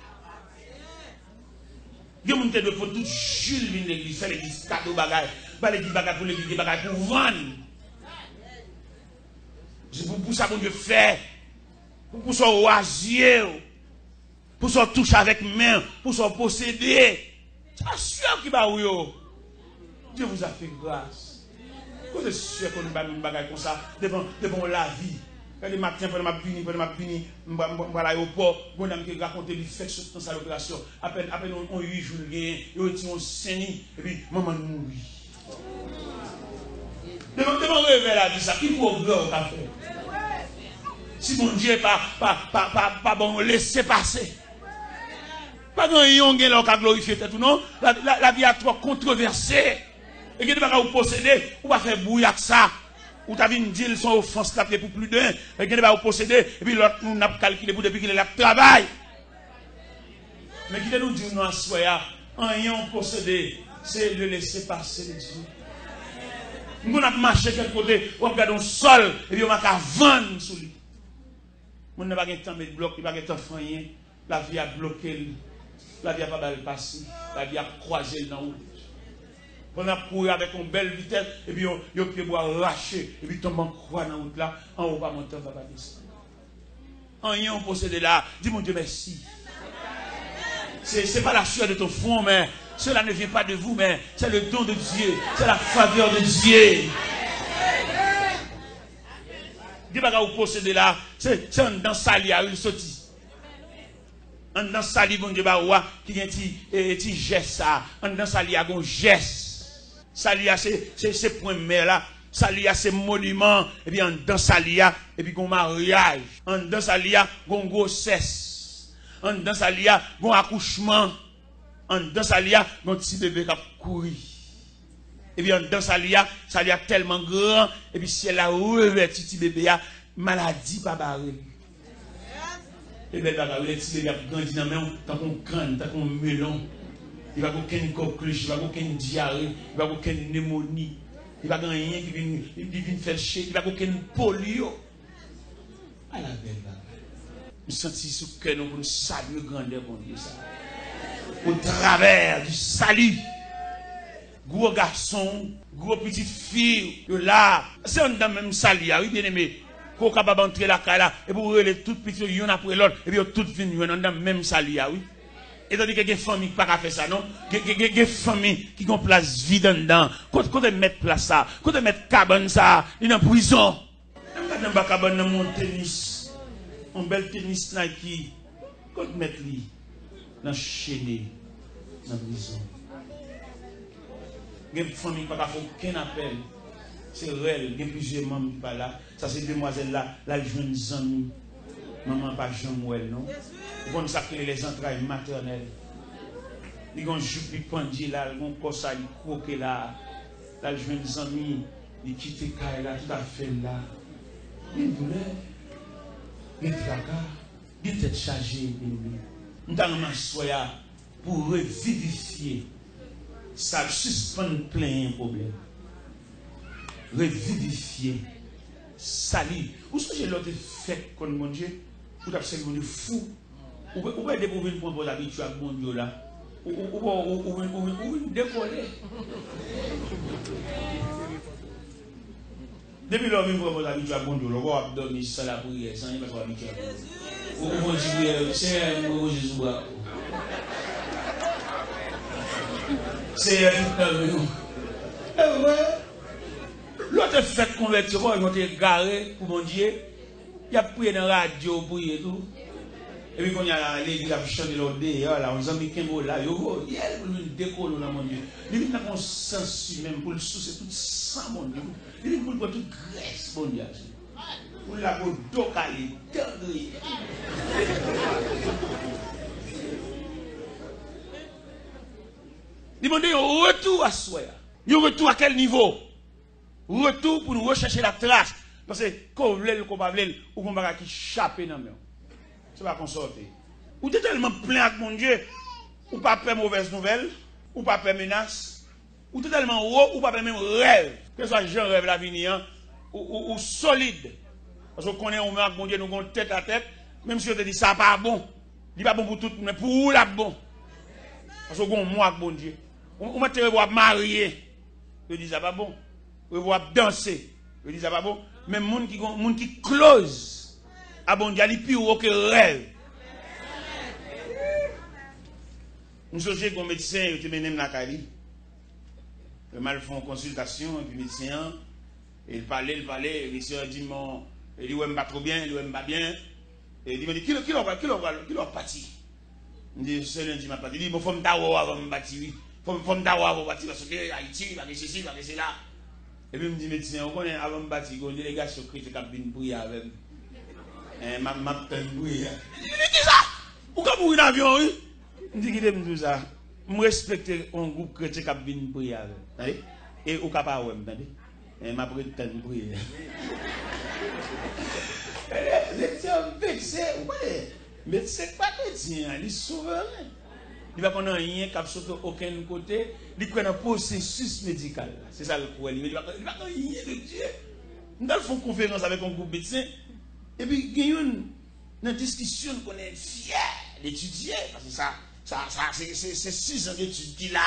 Dieu m'a dit de pour tout Jules vient l'église, faire l'église, cadeau bagage, pas l'église bagage pour l'église, bagage pour vendre. C'est pour ça que Dieu fait. Pour son oisier, pour son touche avec main, pour son posséder. C'est sûr qu'il va où. Dieu vous a fait grâce. Quand c'est sûr qu'on ne va pas faire comme ça, devant la vie. Quand les matins, pendant ma puni, je vais à l'aéroport, bon homme qui raconte les faits dans sa opération. Après on 8 jours, on saigné, et puis maman mourit. Devant rêver la vie, ça, qui progrès au café? Si mon Dieu pas bon, laissez passer. Pas grand yon qui a glorifié tout non. La vie a trop controversée. Et que tu vas vous posséder, ou va faire bouillir ça. Ou tu as vu une deal son offense là pour plus d'un. Et que tu vas vous posséder, et puis l'autre nous n'a calculé pour depuis qu'il est là travail. Mais qui nous dit nous en soya, en yon posséder, c'est le laisser passer de Dieu. Nous avons marché quelque côté, on regarde un sol, et puis on va vendre sur lui. On n'a pas de temps de bloc, il n'y a pas de temps de rien. La vie a bloqué, la vie a pas mal passé, la vie a croisé dans la route. On a couru avec une belle vitesse, et puis on peut boire arraché, et puis tombe en croix dans la route là, en haut pas monter, on va pas descendre. En rien on possède là, dis mon Dieu merci. C'est pas la sueur de ton front, mais cela ne vient pas de vous, mais c'est le don de Dieu, c'est la faveur de Dieu. Dis pas que vous possédez là, c'est dans sa lia, il sorti. Dans sa lia, bon Dieu, qui a un petit geste ça. Dans sa lia, il y a un geste. Sa lia, c'est point mère là. Sa lia, c'est monument. Et puis, dans sa lia, et puis, il y a un mariage. Dans sa lia, il y a une grossesse. Dans sa lia, il y a un accouchement. Dans sa lia, il y a un petit bébé qui a couru. Et puis, dans sa lia tellement grand. Et puis, si elle a revêtu petit bébé, maladie pas barrée. Et bien, le petit bébé a grandi dans la main, tant qu'on crâne, tant qu'on melon. Il n'y a aucune coqueluche, il n'y a aucune diarrhée, il n'y a aucune pneumonie. Il n'y a rien qui vient faire chier, il n'y a aucune polio. À la belle bagaille. Nous sentons sous que nous saluons grandeur pour Dieu. Au travers du salut. Gros garçon, gros petite fille, là, c'est un dans même salut, oui, bien aimé. Qu'on capable entrer la caille là, et pour les toutes petites, il y en a pour l'autre, et puis toutes viennent dans le même salut, oui. Et tandis que les familles qui ne peuvent pas faire ça, non? Les familles qui ont place vide dedans. Quand on met place ça, quand on met cabane ça, il est en prison. On a un cabane dans mon tennis. Un bel tennis Nike. Quand on met lui dans chaîne, dans la prison. Les familles qui ne peuvent pas faire aucun appel. C'est réel, il y a plusieurs membres qui sont là. Ça, c'est demoiselle là, la jeune amie. Maman pas Jean-Mouel, non? Ils vont sacrer les entrailles maternelles. Ils vont jouer pendu là, ils vont ça, ils croquer là. La jeune amie, ils quittent Kaye là, tout à fait là. Il y a une douleur, il y a un tracas, il y a une tête chargée. Nous avons un pour revivifier. Ça suspend plein de problèmes. Revivifier. Salut. Où est-ce que j'ai l'autre fait comme mon Dieu? Ou t'as fait mon fou? Ou pas découvrir une bonne habitude avec mon Dieu là? Ou décoller? Depuis l'homme, il faut habituer à bon Dieu. On va dormir sans la prière, sans y passer habitué à bon Dieu. Ou bon Dieu, c'est un Jésus. C'est un l'autre fait convertir, ils ont été garés pour mon Dieu. Il a prié dans la radio, prié tout. Et puis quand il y a l'église, il a chanté l'autre là, on a mis qu'un mot là, il y a une décolle dans mon Dieu. Il a un sens même pour le soucier tout ça, mon Dieu. Il a pour toute graisse, mon Dieu. Pour la pour docaler, tendrir. Demandez un retour à soi. Un retour à quel niveau? Retour pour nous rechercher la trace. Parce que quand vous voulez, ou qu'on va qui chaper dans le main. C'est pas qu'on sorte. Ou t'es tellement plein avec mon Dieu, ou pas peur mauvaise nouvelle, ou pas peur menace, ou t'es tellement haut, ou pas peur même rêve. Que ce soit genre rêve l'avenir, ou solide. Parce qu'on connaît, on met avec mon Dieu, nous avons tête à tête, même si on te dit ça pas bon. Il pas bon pour tout, mais pour où là bon? Parce qu'on a moi avec mon Dieu. On m'a te revoir marié. Je dis ça pas bon. Revoir danser. Je dis ça pas bon. Mais moun qui close à bon Dieu, il plus haut que rêve. Nous sommes comme médecin, je te mène la Cali. Le mal font consultation, et puis médecin, Il parlait, le sœur dit, il dit, ouais, me pas trop bien, il dit, ouais, me pas bien. Et il dit, qui l'a parti? Il dit, c'est lundi, m'a parti. Il dit, il faut me tavoir avant de me bâtir, oui. Il faut me tavoir avant de me bâtir, parce que Haïti, va rester ici, va rester là. Et puis, il me dit, médecin, on connaît avant de me bâtir, une délégation chrétienne qui a bien prier avec moi. Ma prière. Il dit, qui ça? Ou quand mourir dans l'avion, oui? Il dit, qui me dit ça? Je respecte un groupe chrétien qui a bien prier avec moi. Et au cap à ouem, attendez. Et ma prétend prier. Médecin vexé, ouais. Mais c'est pas médecin, il est souverain. Il va prendre rien qui a sauté aucun côté, il prend un processus médical. C'est ça le problème. Il va prendre rien de Dieu. Nous allons faire une conférence avec un groupe médecin. Et puis, il y a une discussion qu'on est fier d'étudier. Parce que ça c'est 6 ans d'études qu'il a.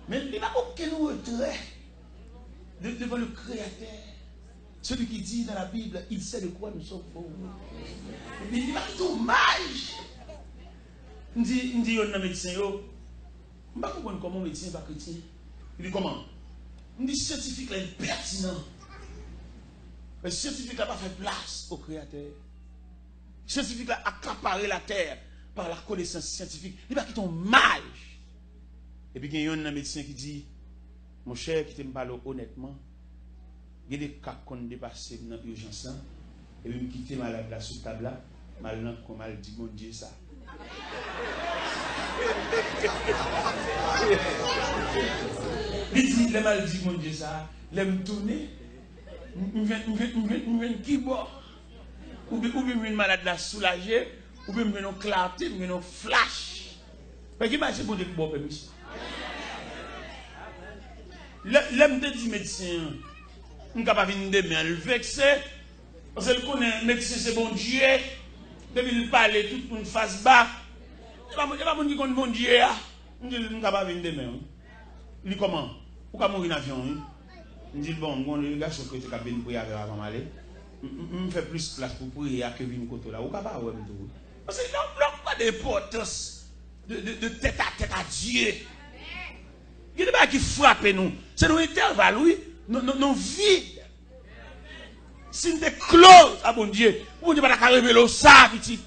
Mais il n'y a aucun retrait devant le Créateur. Celui qui dit dans la Bible, il sait de quoi nous sommes faux. Mais il dit, dommage. Il dit, il y a un médecin, je ne sais pas comment un médecin n'est pas chrétien. Il dit, comment? Il dit, scientifique là, il est pertinent. Le scientifique n'a pas fait place au Créateur. Le scientifique a accaparé la terre par la connaissance scientifique. Il va quitter un mage. Et puis il y a un médecin qui dit, mon cher, qui te parle honnêtement, il y a des cas qu'on dépasse dans l'urgence, et puis me quitter malade là sous table là, mal comme mal dit mon Dieu ça. Il dit, le mal dit mon Dieu ça, il me tourner, je viens qui boit, ou bien une malade là soulagée, ou bien une clarté, une flash. Mais qui m'a dit bon Dieu pour permission? L'homme te dit médecin, on ne peut pas venir demain, le vexé, parce qu'il connaît médecin c'est bon Dieu, depuis il parle, tout le monde face bas, il va me dire qu'on est bon Dieu, on ne peut pas venir demain. Il dit comment? Pourquoi mourir dans l'avion? Il dit bon, les gars sont que tu as venir prier avant d'aller, je fais plus place pour prier que venir côté là, ou pas ouais tout. Parce qu'il n'a pas d'importance de tête à Dieu. Il y a des choses qui frappent nous. C'est nos intervalles, oui. Nos vides. Si nous sommes close à bon Dieu, bon Dieu va pas révéler ça, petit.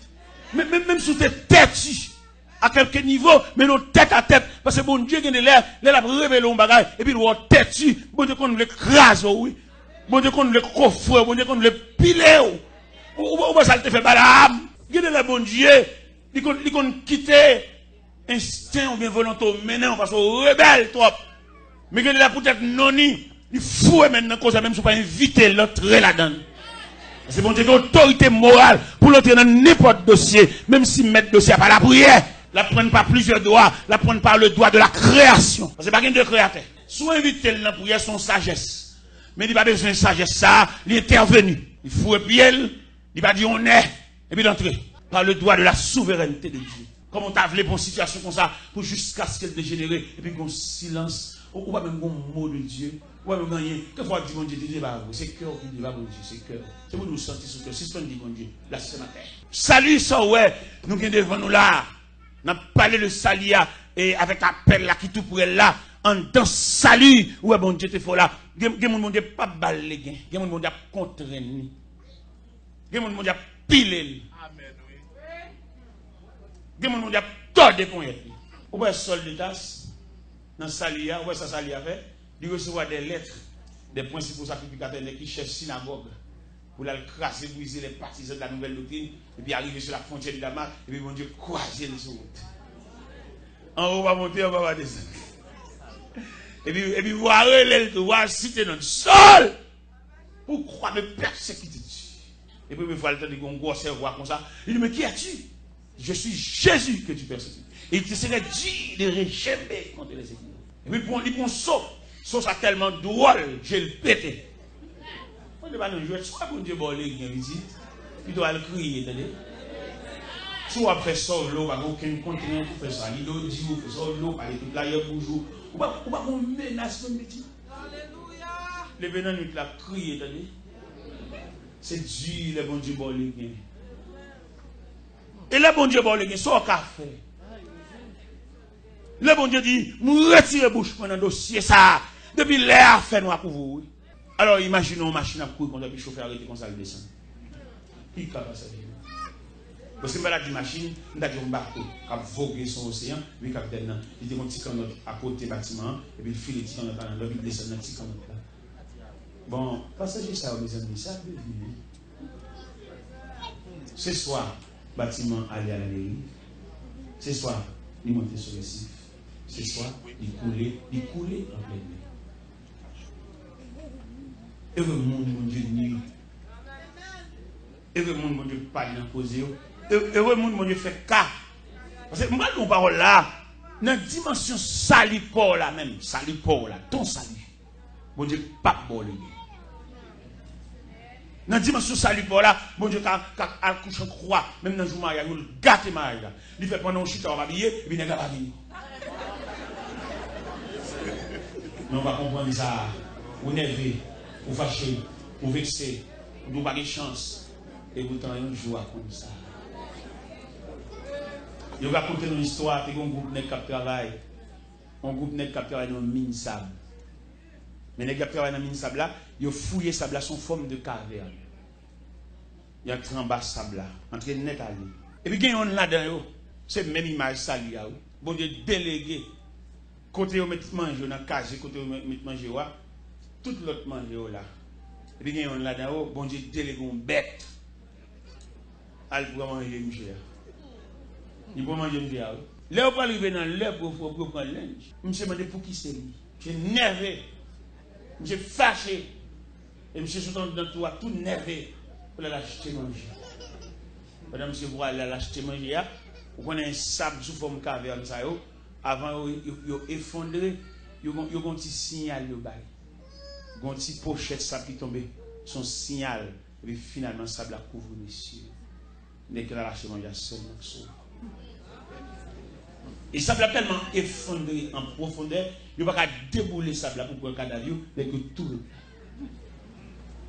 Même si tu es têtu, à quelque niveau, mais nos tête à tête. Parce que bon Dieu qui est là, il a révélé un bagage, et puis il va têtu. Bon Dieu qu'on nous l'écrase, oui. Bon Dieu qu'on nous le coffre, bon Dieu qu'on nous le pile. Ou ça te fait balam. Il y a des bon Dieu, il qu'on quitte. Instinct ou bien volonté maintenant parce qu'on rebelle trop. Mais que là peut-être non il faut maintenant cause même si pas inviter l'autre là-dedans. C'est bon Dieu autorité morale pour l'entrer dans n'importe dossier même si mettre dossier pas la prière, la prendre pas plusieurs doigts, la prendre par le doigt de la création. Parce que pas de créateur. Soit inviter dans la prière son sagesse. Mais il pas besoin de sagesse ça, il est intervenu. Il faut pied, il va dire on est et puis d'entrer par le doigt de la souveraineté de Dieu. Comme on t'a voulu pour une situation comme ça, pour jusqu'à ce qu'elle dégénère, et puis qu'on silence, ou pas même un mot de Dieu, ou pas même rien. Quelquefois, dit mon Dieu, c'est cœur qui dit, mon Dieu, c'est cœur. C'est pour nous sentir ce cœur. Si ce qu'on dit, mon Dieu, là, c'est ma terre. Salut, ça, ouais, nous qui devant nous là, nous avons parlé de salut, et avec appel là, qui tout pour elle là, en tant salut, ouais, mon Dieu, t'es fort là. Mon Dieu, pas baler, mon Dieu, contraindre, mon Dieu, piler. Il y a tout de points. Vous voyez sol de tasse, dans Salia, vous voyez ça Salia fait, il recevoir des lettres des principaux sacrificateurs qui cherchent synagogue pour la crasser, briser les partisans de la nouvelle doctrine, et puis arriver sur la frontière de Damas, et puis mon Dieu, croiser les autres. En haut, on va monter, on va descendre. Et puis voir l'aile, voir citer notre sol, pour croire me persécuter. Et puis, il faut aller dans un gros cerveau comme ça. Il dit, mais qui as-tu? Je suis Jésus que tu persécutes. Et il te serait dit de réchamer contre les ennemis. Et puis il prend saut. Saut ça tellement drôle, je le pété. On ne va pas nous jouer. Soit pour Dieu bon les visite, il doit le crier, attendez. Soit après ça, l'eau, pas aucun continent pour faire ça. Il doit dire, il faut ça, l'eau, pas tout là, il y a bonjour. Ou pas qu'on menace le métier. Alléluia. Les venants nous la crier, attendez. C'est Dieu, le bon Dieu bon les et le bon Dieu, bon, le son café. Le bon Dieu dit, nous retirons bouche dans le dossier ça. Depuis l'air fait noir pour vous. Alors imaginons une machine à courir quand le chauffeur arrête comme ça, il descend. Qui est capable de ça? Parce que je vais dire machine, je vais dire un bateau qui a vogué son océan, lui capitaine, il dit un petit canot à côté du bâtiment, et puis il file le petit canot dans l'eau, il descend dans le petit canot là. Bon, passager ça, mes amis, ça peut venir. Ce soir, le bâtiment allait à la mairie. Ce soir, il montait sur le site. Ce soir, il coulait en pleine mer. Et le monde, mon Dieu, nuit. Et le monde, mon Dieu, pas d'imposer. Et le monde, mon Dieu, fait cas. Parce que moi, mon parole là, dans la dimension salipore là même, salipore là, ton salut. Mon Dieu, pas bon. Dans la dimension salipore là, mon Dieu, quand elle couche en croix, même dans le jour mariage, il gâte le mariage. Il fait pendant un chute, on va habiller, et puis il n'est pas habillé. Mais on va comprendre ça. Vous nervez, vous fâchez, vous vexez, vous n'avez pas de chance. Et vous avez un jour comme ça. Je vais raconter une histoire, il y a un groupe qui travaille. Un groupe qui travaille dans le mine sable. Mais les gars qui travaillent dans le mine sable là, ils ont fouillé sable là, son forme de caverne. Il y a un en bas sable là, entre net à lui. Et puis il y a un là-dedans, c'est même image salie. Bon Dieu délégué. Côté où mettre manger dans la case, côté où mettre manger tout l'autre manger là. Et puis il y a un là-dedans, bon Dieu délégué une bête. Elle peut manger monsieur. Il peut manger monsieur. Là où arriver dans l'air pour prendre linge. Monsieur m'a dit pour qui c'est lui. J'ai nervé. J'ai fâché. Et monsieur sont dans toi tout nervé pour l'acheter manger. Madame monsieur voit l'acheter manger. Vous connaissez un sable sous forme caverne ça yo. Avant ils effondré, ils ont un petit signal yo bail. Ils ont un petit pochette sable qui tombe, son signal et puis finalement sable a couvert monsieur. Déclaration il y a seulement ça. Et sable a tellement effondré en profondeur, il ne peut pas débouler sable pour un cadavre, mais que tout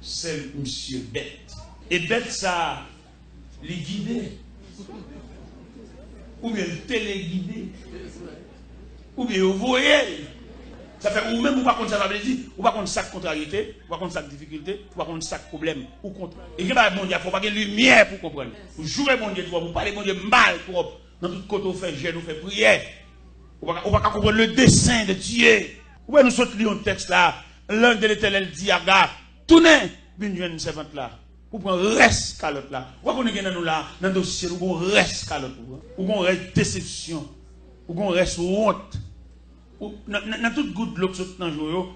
c'est monsieur bête. Et bête ça, les guider. Ou bien le téléguider. Ou bien vous voyez. Ça fait ou même ou pas contre ça va dire, ou pas contre ça contrariété, ou pas contre ça difficulté, ou pas contre ça problème, ou contre. Et que bon Dieu, faut pas qu'il y ait lumière pour comprendre. Vous jouez bon Dieu, vous parlez bon Dieu mal pour dans tout côté vous faites jeûne, vous faites prière. Ou pas comprendre le dessein de Dieu. Où nous sommes lire un texte là, l'ange de l'Éternel dit à gars, tournez, bien jeune servante là. Ou prendre reste calotte là. Ou qu'on est dans nous là, dans le dossier, ou qu'on reste calotte. Ou qu'on reste déception. Ou qu'on reste honte. Dans toute goutte de l'eau que tu as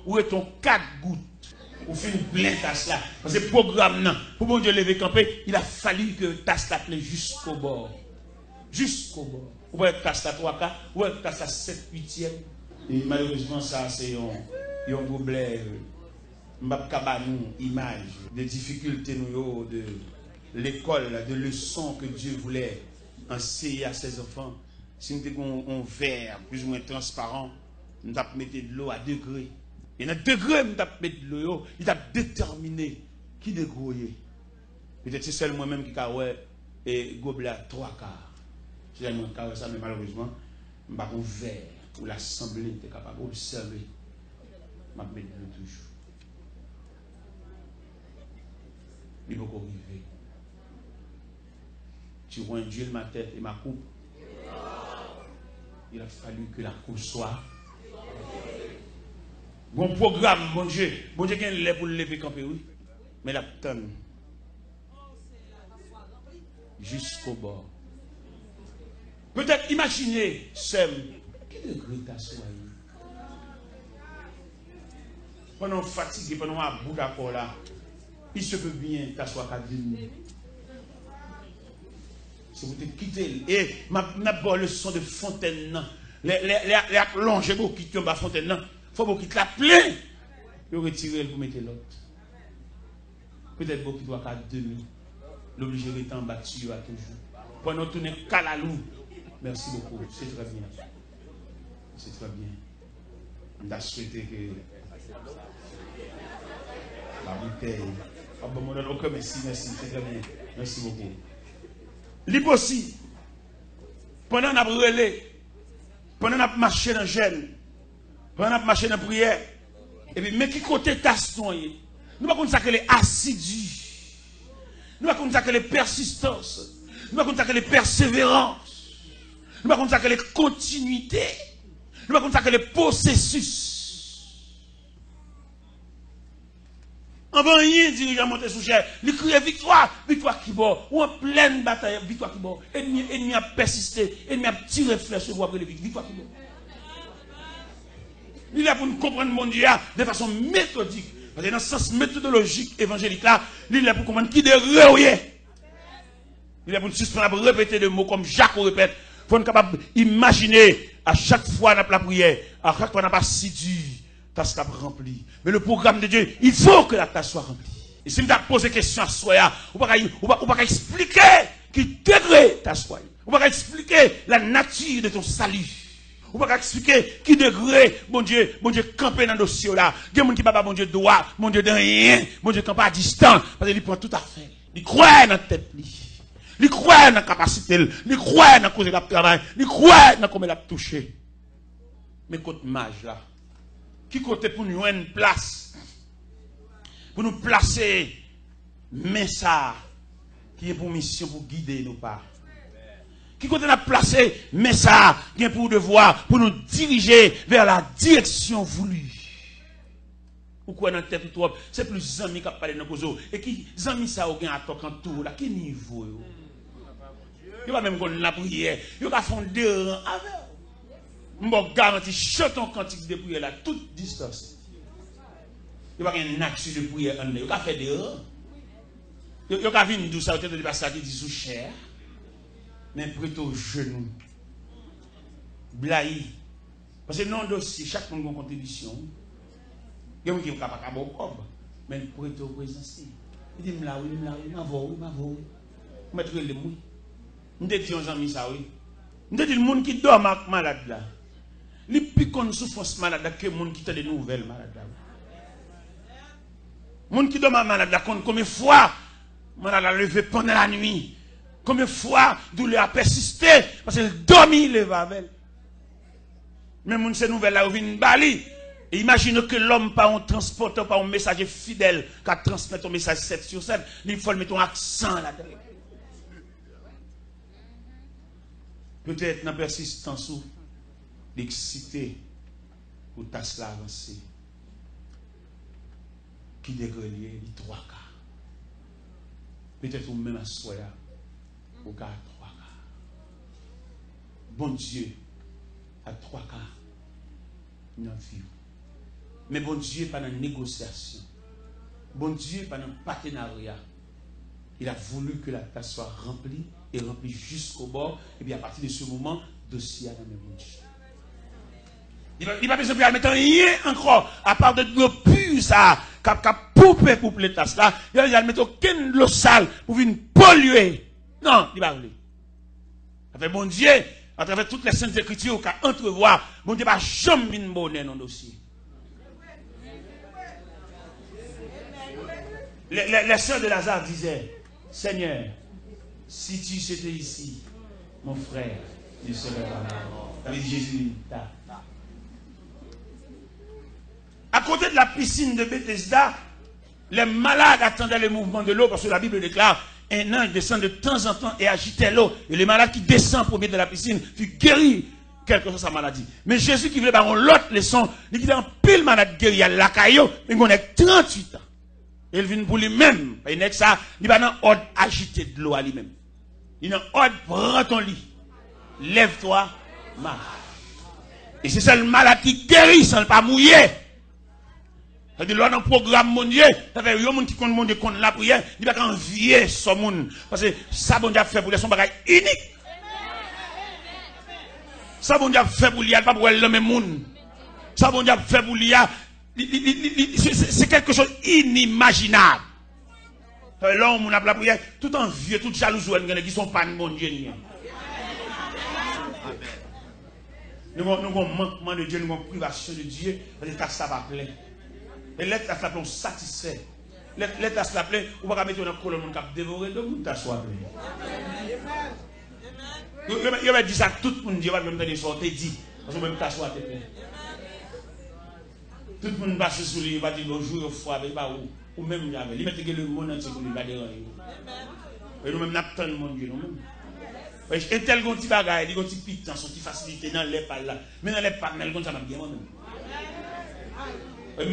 où est ton 4 gouttes? Ou fait une pleine tasse là. Parce que le programme, pour bon Dieu lever camper, il a fallu que tasse la plaît jusqu'au bord. Jusqu'au bord. Ou être tasse la 3 quarts, ou être tasse la 7 8e. Et malheureusement, ça, c'est un problème. Une image des difficultés de l'école, de leçons que Dieu voulait enseigner à ses enfants. Si nous avons un verre plus ou moins transparent, nous avons mis de l'eau à degré. Et dans degré, nous avons mis de l'eau, il a déterminé qui degré. Peut-être c'est seul moi-même qui a et gobelet à 3 quarts. J'ai un carré ça, mais malheureusement, je n'ai pas un verre où l'assemblée était capable d'observer. Je vais mettre de l'eau toujours. Il faut arriver. Tu vois Dieu ma tête et ma coupe. Il a fallu que la coupe soit. Bon programme, bon Dieu. Bon Dieu, qui est pour le lever camper, oui. Mais la tonne. Jusqu'au bord. Peut-être imaginez, Sem, qui degré t'assoyer. Pendant fatigué, pendant un bout d'accord là, il se peut bien t'asseoir qu'à 10 minutes. Si vous te quittez, et ma bonne leçon de fontaine, les plongées qui tombent à fontaine, il faut vous quitter la plein. Vous retirez pour mettre l'autre. Peut-être vous qui doit qu'à demi. L'obligé d'être en battu à toujours. Pendant tout n'est qu'à la loup. Merci beaucoup. C'est très bien. C'est très bien. On a souhaité que la bouteille. Ah bon, ok, merci, c'est très bien. Merci beaucoup. Libre aussi, pendant qu'on a brûlé, pendant qu'on a marché dans le jeûne, pendant qu'on a marché dans la prière, et puis, mais qui côté taston, Nous ne pouvons pas les assidus. Nous ne pouvons pas les persistances. Nous ne pouvons pas les persévérances. Nous ne pouvons pas les continuités. Nous ne pouvons pas les processus. On va rien dirigeant monter sous chair. Il crie victoire, victoire qui bord. Ou en pleine bataille, victoire qui bord. Ennemi a persisté, ennemi a tiré flèche pour après le victoire qui bord. Il est là pour nous comprendre mon Dieu de façon méthodique. Parce que dans le sens méthodologique évangélique là, il est là pour comprendre qui de réouillé. Il est là pour nous suspendre, pour répéter des mots comme Jacques répète. Il faut être capable d'imaginer à chaque fois dans la prière, à chaque fois dans la assidu, tâche qu'a rempli. Mais le programme de Dieu, il faut que la tâche soit remplie. Et si je me pose des questions à soi, on ne va pas expliquer qui degré ta soi. On ne va pas expliquer la nature de ton salut. On ne va pas expliquer qui degré, mon Dieu, camper dans le dossier là. Il y a des gens qui ne mon Dieu droit, mon Dieu de rien, mon Dieu campe à distance, parce qu'il prend tout à fait. Il croit dans la tête. Il croit dans la capacité, il croit dans la cause de la travail, il croit dans comment il a touché. Mais côté mage là, qui côté pour nous une place, pour nous placer, mais ça, qui est pour mission pour guider nos pas. Qui côté a placé, mais ça, qui est pour devoir, pour nous diriger vers la direction voulue. Pourquoi dans la tête trop, c'est plus amis qui parlent dans le et qui amis ça au gain à toquer en tout là, quel niveau? Il va même qu'on la prière, il va faire deux rangs avec. Je garantis, chante un cantique de prière là, toute distance. Il va y avoir une action de prière en il va faire des rangs. Il va venir d'où ça, il va ça qui dit sous chair. Mais plutôt genou. Blaï. Parce que non dossier, chaque monde a une contribution. Il y a des gens qui ne peuvent pas avoir mais plutôt présence. Il dit, là, oui, ma voix, oui. Mettre les mouilles. Nous disons aux amis ça, oui. Nous disons, le monde qui dort malade là. Les plus qu'on souffre malade que le monde qui a des nouvelles malades là. Le monde qui dort malade là, combien de fois, malade a levé pendant la nuit. Combien de fois, douleur a persisté, parce qu'elle dormit, il va avec elle. Mais mon ces nouvelles là, vient bali. Et imagine que l'homme, pas un transporteur, pas un messager fidèle, qui transmet ton message 7 sur 7, il faut mettre un accent là-dedans. Peut-être dans la persistance ou l'excité pour tâche là avancer. Qui dégrelier les 3 cas. Peut-être ou même à soi. Au cas à 3 cas. Bon Dieu, à 3 cas, dans la vie. Mais bon Dieu, pas dans la négociation. Bon Dieu, pas dans le partenariat. Il a voulu que la tâche soit remplie et remplie jusqu'au bord. Et bien à partir de ce moment, dossier à la même bon Dieu. Il n'a pas besoin de mettre rien encore, à part de l'eau pure, ça, qui a poupé pour les tasses là. Il n'a mettre aucune eau sale pour venir polluer. Non, il va pas. Avec bon Dieu, à travers toutes les saintes écritures, qu'à entrevoir, bon Dieu va jamais venir bonner dans le dossier. Les sœurs de Lazare disaient, Seigneur, si tu étais ici, mon frère ne serait pas mort. Ça veut dire Jésus, à côté de la piscine de Bethesda, les malades attendaient le mouvement de l'eau parce que la Bible déclare un ange descend de temps en temps et agitait l'eau. Et les malades qui descendent pour mettre de la piscine furent guéris, quelle que soit sa maladie. Mais Jésus qui voulait avoir l'autre leçon, il dit en pile malade guéri à la caillou, mais on est 38 ans. Et il vient pour lui-même. Il n'est que ça, il va dans l'ordre agiter de l'eau à lui-même. Il est dans l'ordre, prends ton lit. Lève-toi, marche. Et c'est ça le malade qui guérit sans ne pas mouiller. C'est-à-dire, là, dans le programme mondial, il y a des gens qui comptent mon Dieu contre la prière, il va envier ce monde. Parce que ça, bon Dieu a fait pour les son bagage unique. Ça, bon Dieu a fait pour lui, pas pour le même monde. Ça, bon Dieu a fait pour lui, c'est quelque chose d'inimaginable. Là, on a la prière, tout envieux, tout jaloux, qui sont pas de mon Dieu. Nous avons un manquement de Dieu, nous avons une privation de Dieu, parce que ça va plaire. Et l'être à s'appeler satisfait. L'être à s'appeler, on va mettre dans le colonne, on va dévorer, donc on t'assoit. Il va dire ça tout le monde, il va même donner ça, on te dit, parce que même t'assoit. Tout le monde passe sur lui, il va dire bonjour, il faut avec ou même il y avait. Il met le monde entier pour lui, il va déranger. Et nous-mêmes, nous attendons le monde Dieu, nous-mêmes. Et tel qu'on petit bagaille, il y a un petit piton, son petit facilité dans les pas là. Mais dans les pas, mais comme ça m'a bien moi-même.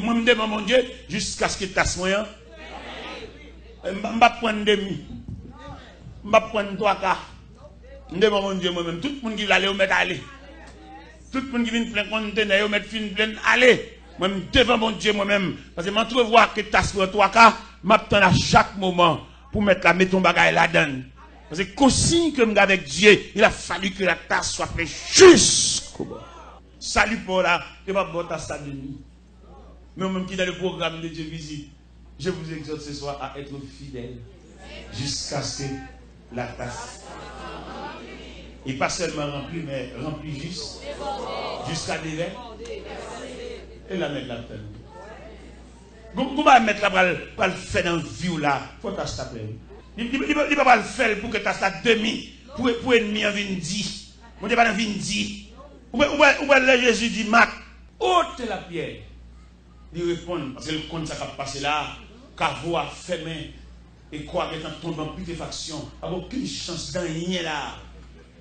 Moi, je me demande, mon Dieu, jusqu'à ce que tu as moyen. Je ne vais pas prendre demi. Je ne vais pas prendre trois quarts. Je me demande, mon Dieu, moi-même. Tout le monde qui va aller, on va aller. Tout le monde qui vient plein conteneur, on va mettre plein aller. Moi-même, devant mon Dieu, moi-même. Parce que je trouve voir que tu as trois quarts, je m'attends à chaque moment pour mettre ton bagage là-dedans. Parce que consigne que je avec Dieu, il a fallu que la tasse soit faite jusqu'au bout. Salut pour là, je ne vais pas boire ta tasse de nuit. Mais même qui dans le programme de Dieu visite, je vous exhorte ce soir à être fidèle jusqu'à ce que la tasse, et pas seulement remplie, mais remplie juste, jusqu'à déverser, et la mettre là-dedans. Comment mettre là pour le faire dans la vie là, faut tasser ta plaie. Il ne peut pas le faire pour que tu as demi, pour ennemi en vindi. On ne pas dans vindi. Ou bien Jésus dit, Marc, ôte la pierre. Il répond, parce que le compte ça va passer là, Cavo a fermé, et quoi que tu tombes en putréfaction, il n'y a aucune chance d'en rien là.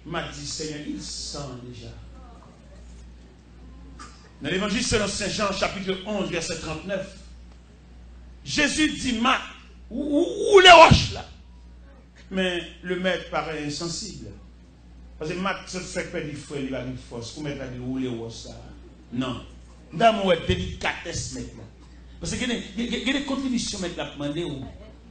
M'a dit, Seigneur, il sent déjà. Dans l'évangile selon Saint Jean, chapitre 11, verset 39, Jésus dit, Marc, où les roches là? Mais le maître paraît insensible. Parce que Marc se fait perdre du frère, il va une force. Pour mettre à dire où les roches là? Non. Dans mon délicatesse maintenant. Parce que il y a des contributions maintenant à demander où.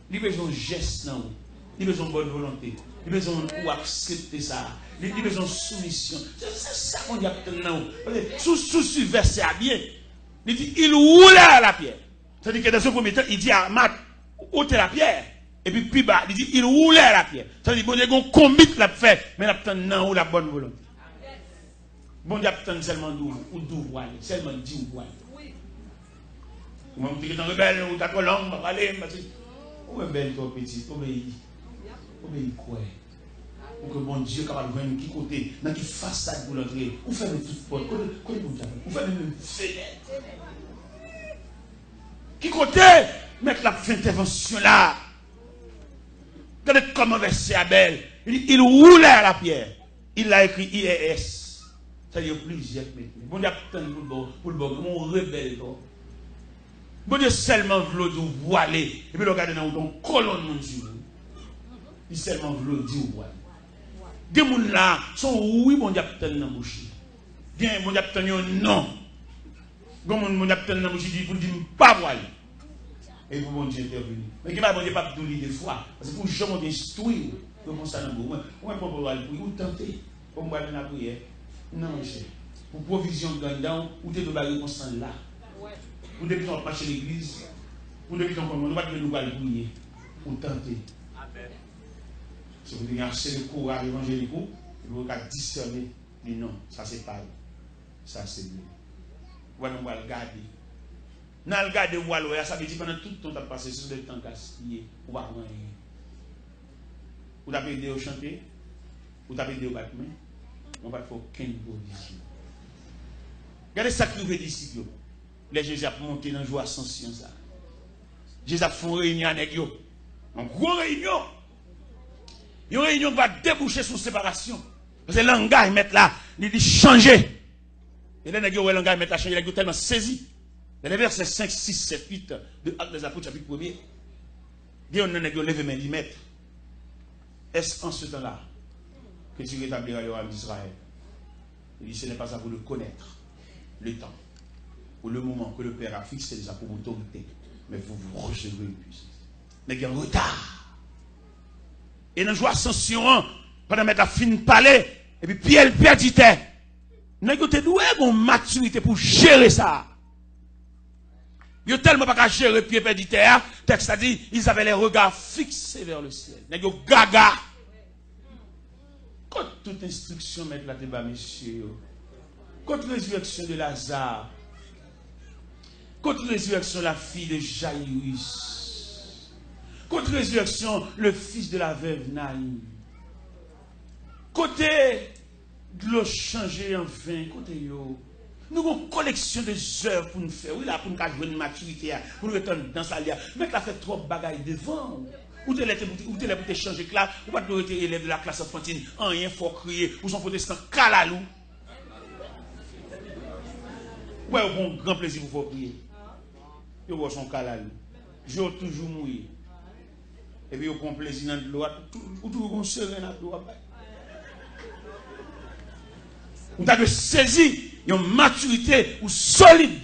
Il y a besoin de gestes, non. Il y a besoin de bonne volonté. Il y a besoin d'accepter ça. Il y a besoin de soumission. C'est ça qu'on dit maintenant. Sous verset à bien. Il dit, il roule à la pierre. C'est-à-dire que dans ce premier temps, il dit à Marc, ôtez la pierre. Et puis plus bas, il dit, il roule à la pierre. C'est-à-dire, bon Dieu, on commit la fait, mais il attend non ou la bonne volonté. Bon Dieu, attend seulement d'où voile, seulement dit ou voile. Moi, je dis que dans le rebelle, ou t'as trop long, on va aller, ou rebelle, toi, petit, obéis. Obéis quoi? Pour que bon Dieu, capable de voir qui côté, dans qui façade pour l'entrer, ou faire toute porte, ou faire même fenêtre. Qui côté, mettre la fin d'intervention là. Regardez comment verset Abel. Il roulait à la pierre. Il a écrit IES. C'est-à-dire plusieurs métiers. Bon Dieu, pour le bon, mon rebelle. Bon Dieu, seulement voulu dire voilé. Et puis le regardez dans ton colonne, mon Dieu. Il seulement voulu dire voilé. Des gens là sont oui, bon Dieu, dans la bouche. Bien, bon Dieu, non. Bon Dieu, dans la bouche, il dit pas voilé. Et pour mon Dieu intervenir. Mais qui m'a bon Dieu pas tout des fois. Parce que pour jamais instruire, comment ça dans moi. Moi, pour vous tenter. Pour moi, dans la prière. Non, monsieur. Pour provision de gagnant, ou t'es de barrer constant là. Ou depuis qu'on marche l'église, ou depuis qu'on commence, nous va nous prier. Ou tenter. Si vous avez acheté le courage évangélique, vous allez discerner. Mais non, ça c'est pas. Ça c'est lui. Voilà, on va le garder. Dans le garder, ça veut dire pendant tout le temps, tu as passé sur le temps gaspillé. Ou pas rien. Ou tu as aidé au chanter, ou tu as aidé au battement. On va faire aucune provision. Regardez ça qui veut disciples. Les Jésus a monté dans la joie ascension. Jésus a fait une réunion avec eux. Une grosse réunion. Une réunion qui va déboucher sur séparation. Parce que le langage, ils mettent là, il dit changer. Et là, le langage, ils mettent là, changer, il est tellement saisi. Dans les versets 5, 6, 7, 8 de Actes des Apôtres, chapitre 1er, il y a un levé main, il met. Est-ce en ce temps-là que tu rétabliras le royaume d'Israël? Il dit, ce n'est pas à vous de connaître le temps ou le moment que le Père a fixé déjà pour autorité, mais vous recevrez une puissance. Mais il y a un retard. Et dans la joie ascension, pendant mettre la fine palais, et puis Pierre perdit terre. Nous avons une maturité pour gérer ça. Ils n'ont tellement pas gérer Pierre perdit terre. Texte a dit, ils avaient les regards fixés vers le ciel. Ils ont gaga. Quand toute instruction met la débat, messieurs, contre la résurrection de Lazare, contre la résurrection de la fille de Jaïrus, contre la résurrection le fils de la veuve Naïm, côté de l'eau changée en vin, côté yo, Nous avons une collection de œuvres pour nous faire. Oui, là, pour nous jouer une maturité, pour nous être dans sa lia. Mais tu as fait trop de bagailles devant. Ou tu es là pour te changer classe, ou pas tu es élève de la classe enfantine, rien faut crier, ou son protestant calalou. Ouais, au bon grand plaisir pour crier. Yo vois son calalou. J'ai toujours mouillé. Et puis au bon plaisir dans l'eau, ou toujours serein dans l'eau. Ou tu as saisi une maturité ou solide.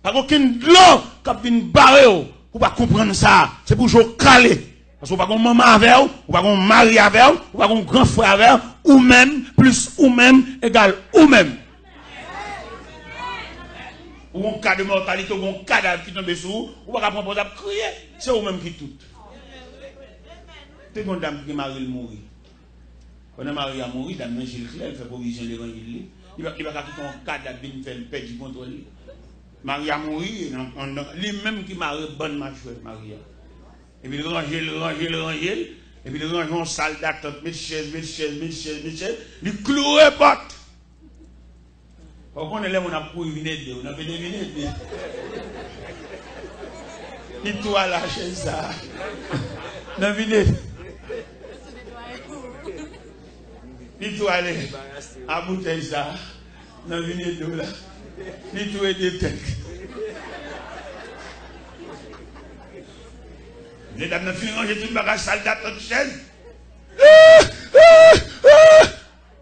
Pas aucune l'eau qui vient barrer pour pas comprendre ça. C'est pour jouer calé. Parce qu'on pas qu'on maman avec ou pas qu'on mari avec ou pas qu'on grand frère avec ou même plus ou même égal ou même. Ou un cas de mortalité ou un cadavre qui tombe sur vous, ou pas qu'on prendre pour crier, c'est vous même qui tout. C'est une dame qui marie mourir. Quand on marie à mourir, dame Gilles Claire fait provision de l'évangile. Il va quitter un cadavre qui fait perdre du contrôle. Marie a mouru, lui-même qui marie bonne machouette Maria. Et puis il range, et puis il range en salle d'attente, mille chaises, il cloue les portes. Quand on est là, on a pour une aide, on a fait des minutes. Il toit la chaise ça. Non, venez. Il toit aller à bouteille ça. Non, venez de là. Il toit des têtes. Les dames n'ont fini ranger tout le bagage salle d'attente chaise.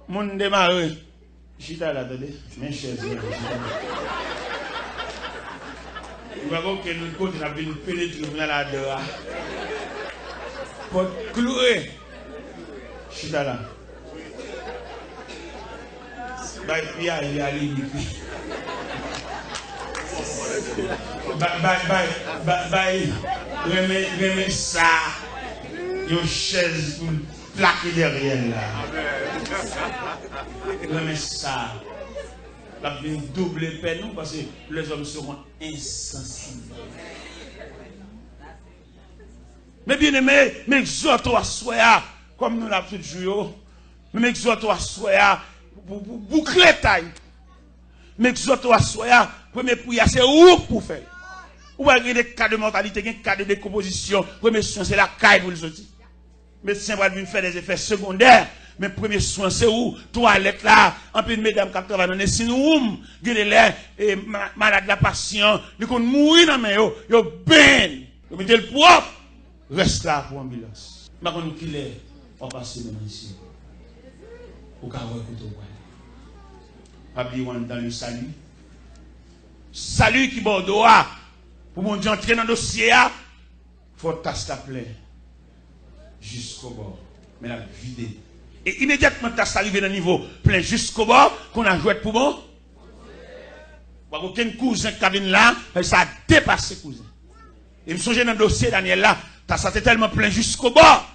Mon démarre. Chita là, attendez. Mes chaises. Il va voir que nous côté n'a venu pénétrer dans la dehors. Pour clouer. Chita là. Bye, il y a bye, remets ça. Une chaise pour plaquer derrière là. Remets ça. La vie double peine nous parce que les hommes seront insensibles. Mais bien aimé, mais exhorte à soi, comme nous l'avons fait jouer, mais exhorte à soi pour boucler taille. Mais exhorte à soi, premier prière, c'est où pour faire. Ou avez des cas de mortalité, des cas de décomposition. Premier soin, c'est la caille pour les autres. Médecin va venir faire des effets secondaires. Mais premier soin, c'est où? Toilette là, en plus de mesdames qui travaillent dans les signes, et malade la patient, ils vont mourir dans les mains, ils ben, ils mettent le propre. Reste là pour l'ambulance. Je ne sais pas qui est, on passe maintenant ici. Au cas où écoute au pas oublier dans le salut. Salut qui bordeaux pour mon Dieu entrer dans le dossier, il faut tasser la plaie jusqu'au bord. Mais la vider. Et immédiatement, tasse arrivé dans le niveau plein jusqu'au bord, qu'on a joué pour bon. Pas aucun cousin qui vient là, ça a dépassé cousin. Et je me souviens dans le dossier, Daniel là, tasse était tellement plein jusqu'au bord.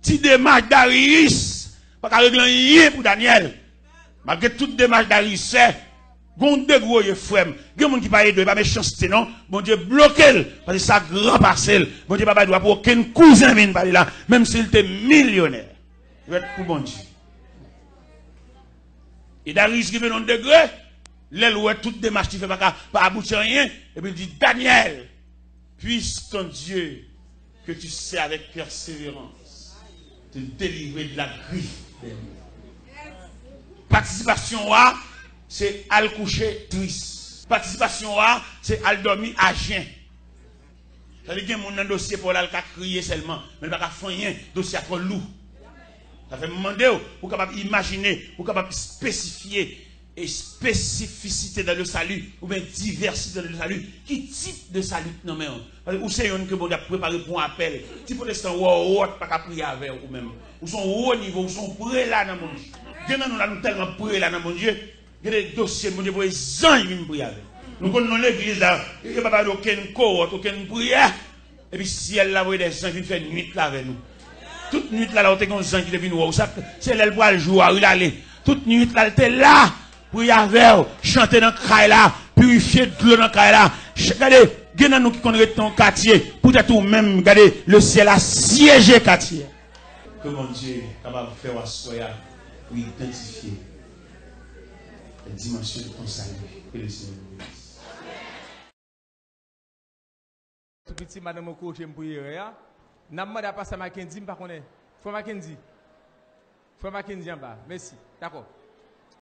Si démarche d'Arius, pas qu'à régler rien pour Daniel. Malgré toute démarche d'Arius, c'est. Gon de gros frère, gen moun qui pas aider, pas méchanceté non, bon Dieu bloqué parce que ça grand parcelle. Bon Dieu pas doit pour aucun cousin vienne parler là, même s'il était millionnaire. Il va être pour bon Dieu. Et Darius qui vient dans degré, l'aile ouais toute démarche qui fait pas aboutir rien et puis il dit Daniel, puisse ton Dieu que tu sais avec persévérance te délivrer de la griffe des maux. Participation à c'est al coucher triste. Participation c'est al dormir à jeun. Ça veut dire que mon dossier pour l'al crier seulement, mais pas faire rien, dossier trop lourd. Ça fait demander pour capable imaginer, pour capable spécifier et spécificité dans le salut ou bien diversité dans le salut. Qui type de salut non mais ou c'est une que bon a préparé pour un appel. Si protestant ou pas prier avec ou même. Ou son haut niveau, ou son prêt là dans mon Dieu. Dieu nous tellement prêt là dans mon Dieu. Il y a des dossiers, mon Dieu, pour les gens qui viennent prier avec. Nous connaissons l'église là, il n'y a pas aucune cohorte, aucune prière. Et puis si elle a des gens qui viennent faire nuit là avec nous. Toute nuit là, on a des gens qui viennent nous. C'est elle pour le jour, il allait. Toute nuit là, elle était là, prier avec, chanter dans le caille là, purifier de l'eau dans le caille là. Regardez, il y a nous qui connaissons ton quartier, peut-être ou même, regardez, le ciel a siégé quartier. Que mon Dieu est capable de faire à soi pour identifier. la dimension de ton salut. Que le Seigneur nous bénisse.
Tout petit madame coach pour hier. N'a demandé à passer Mackenzie, par contre. Frère Mackenzie. Frère Mackenzie en bas. Merci. D'accord.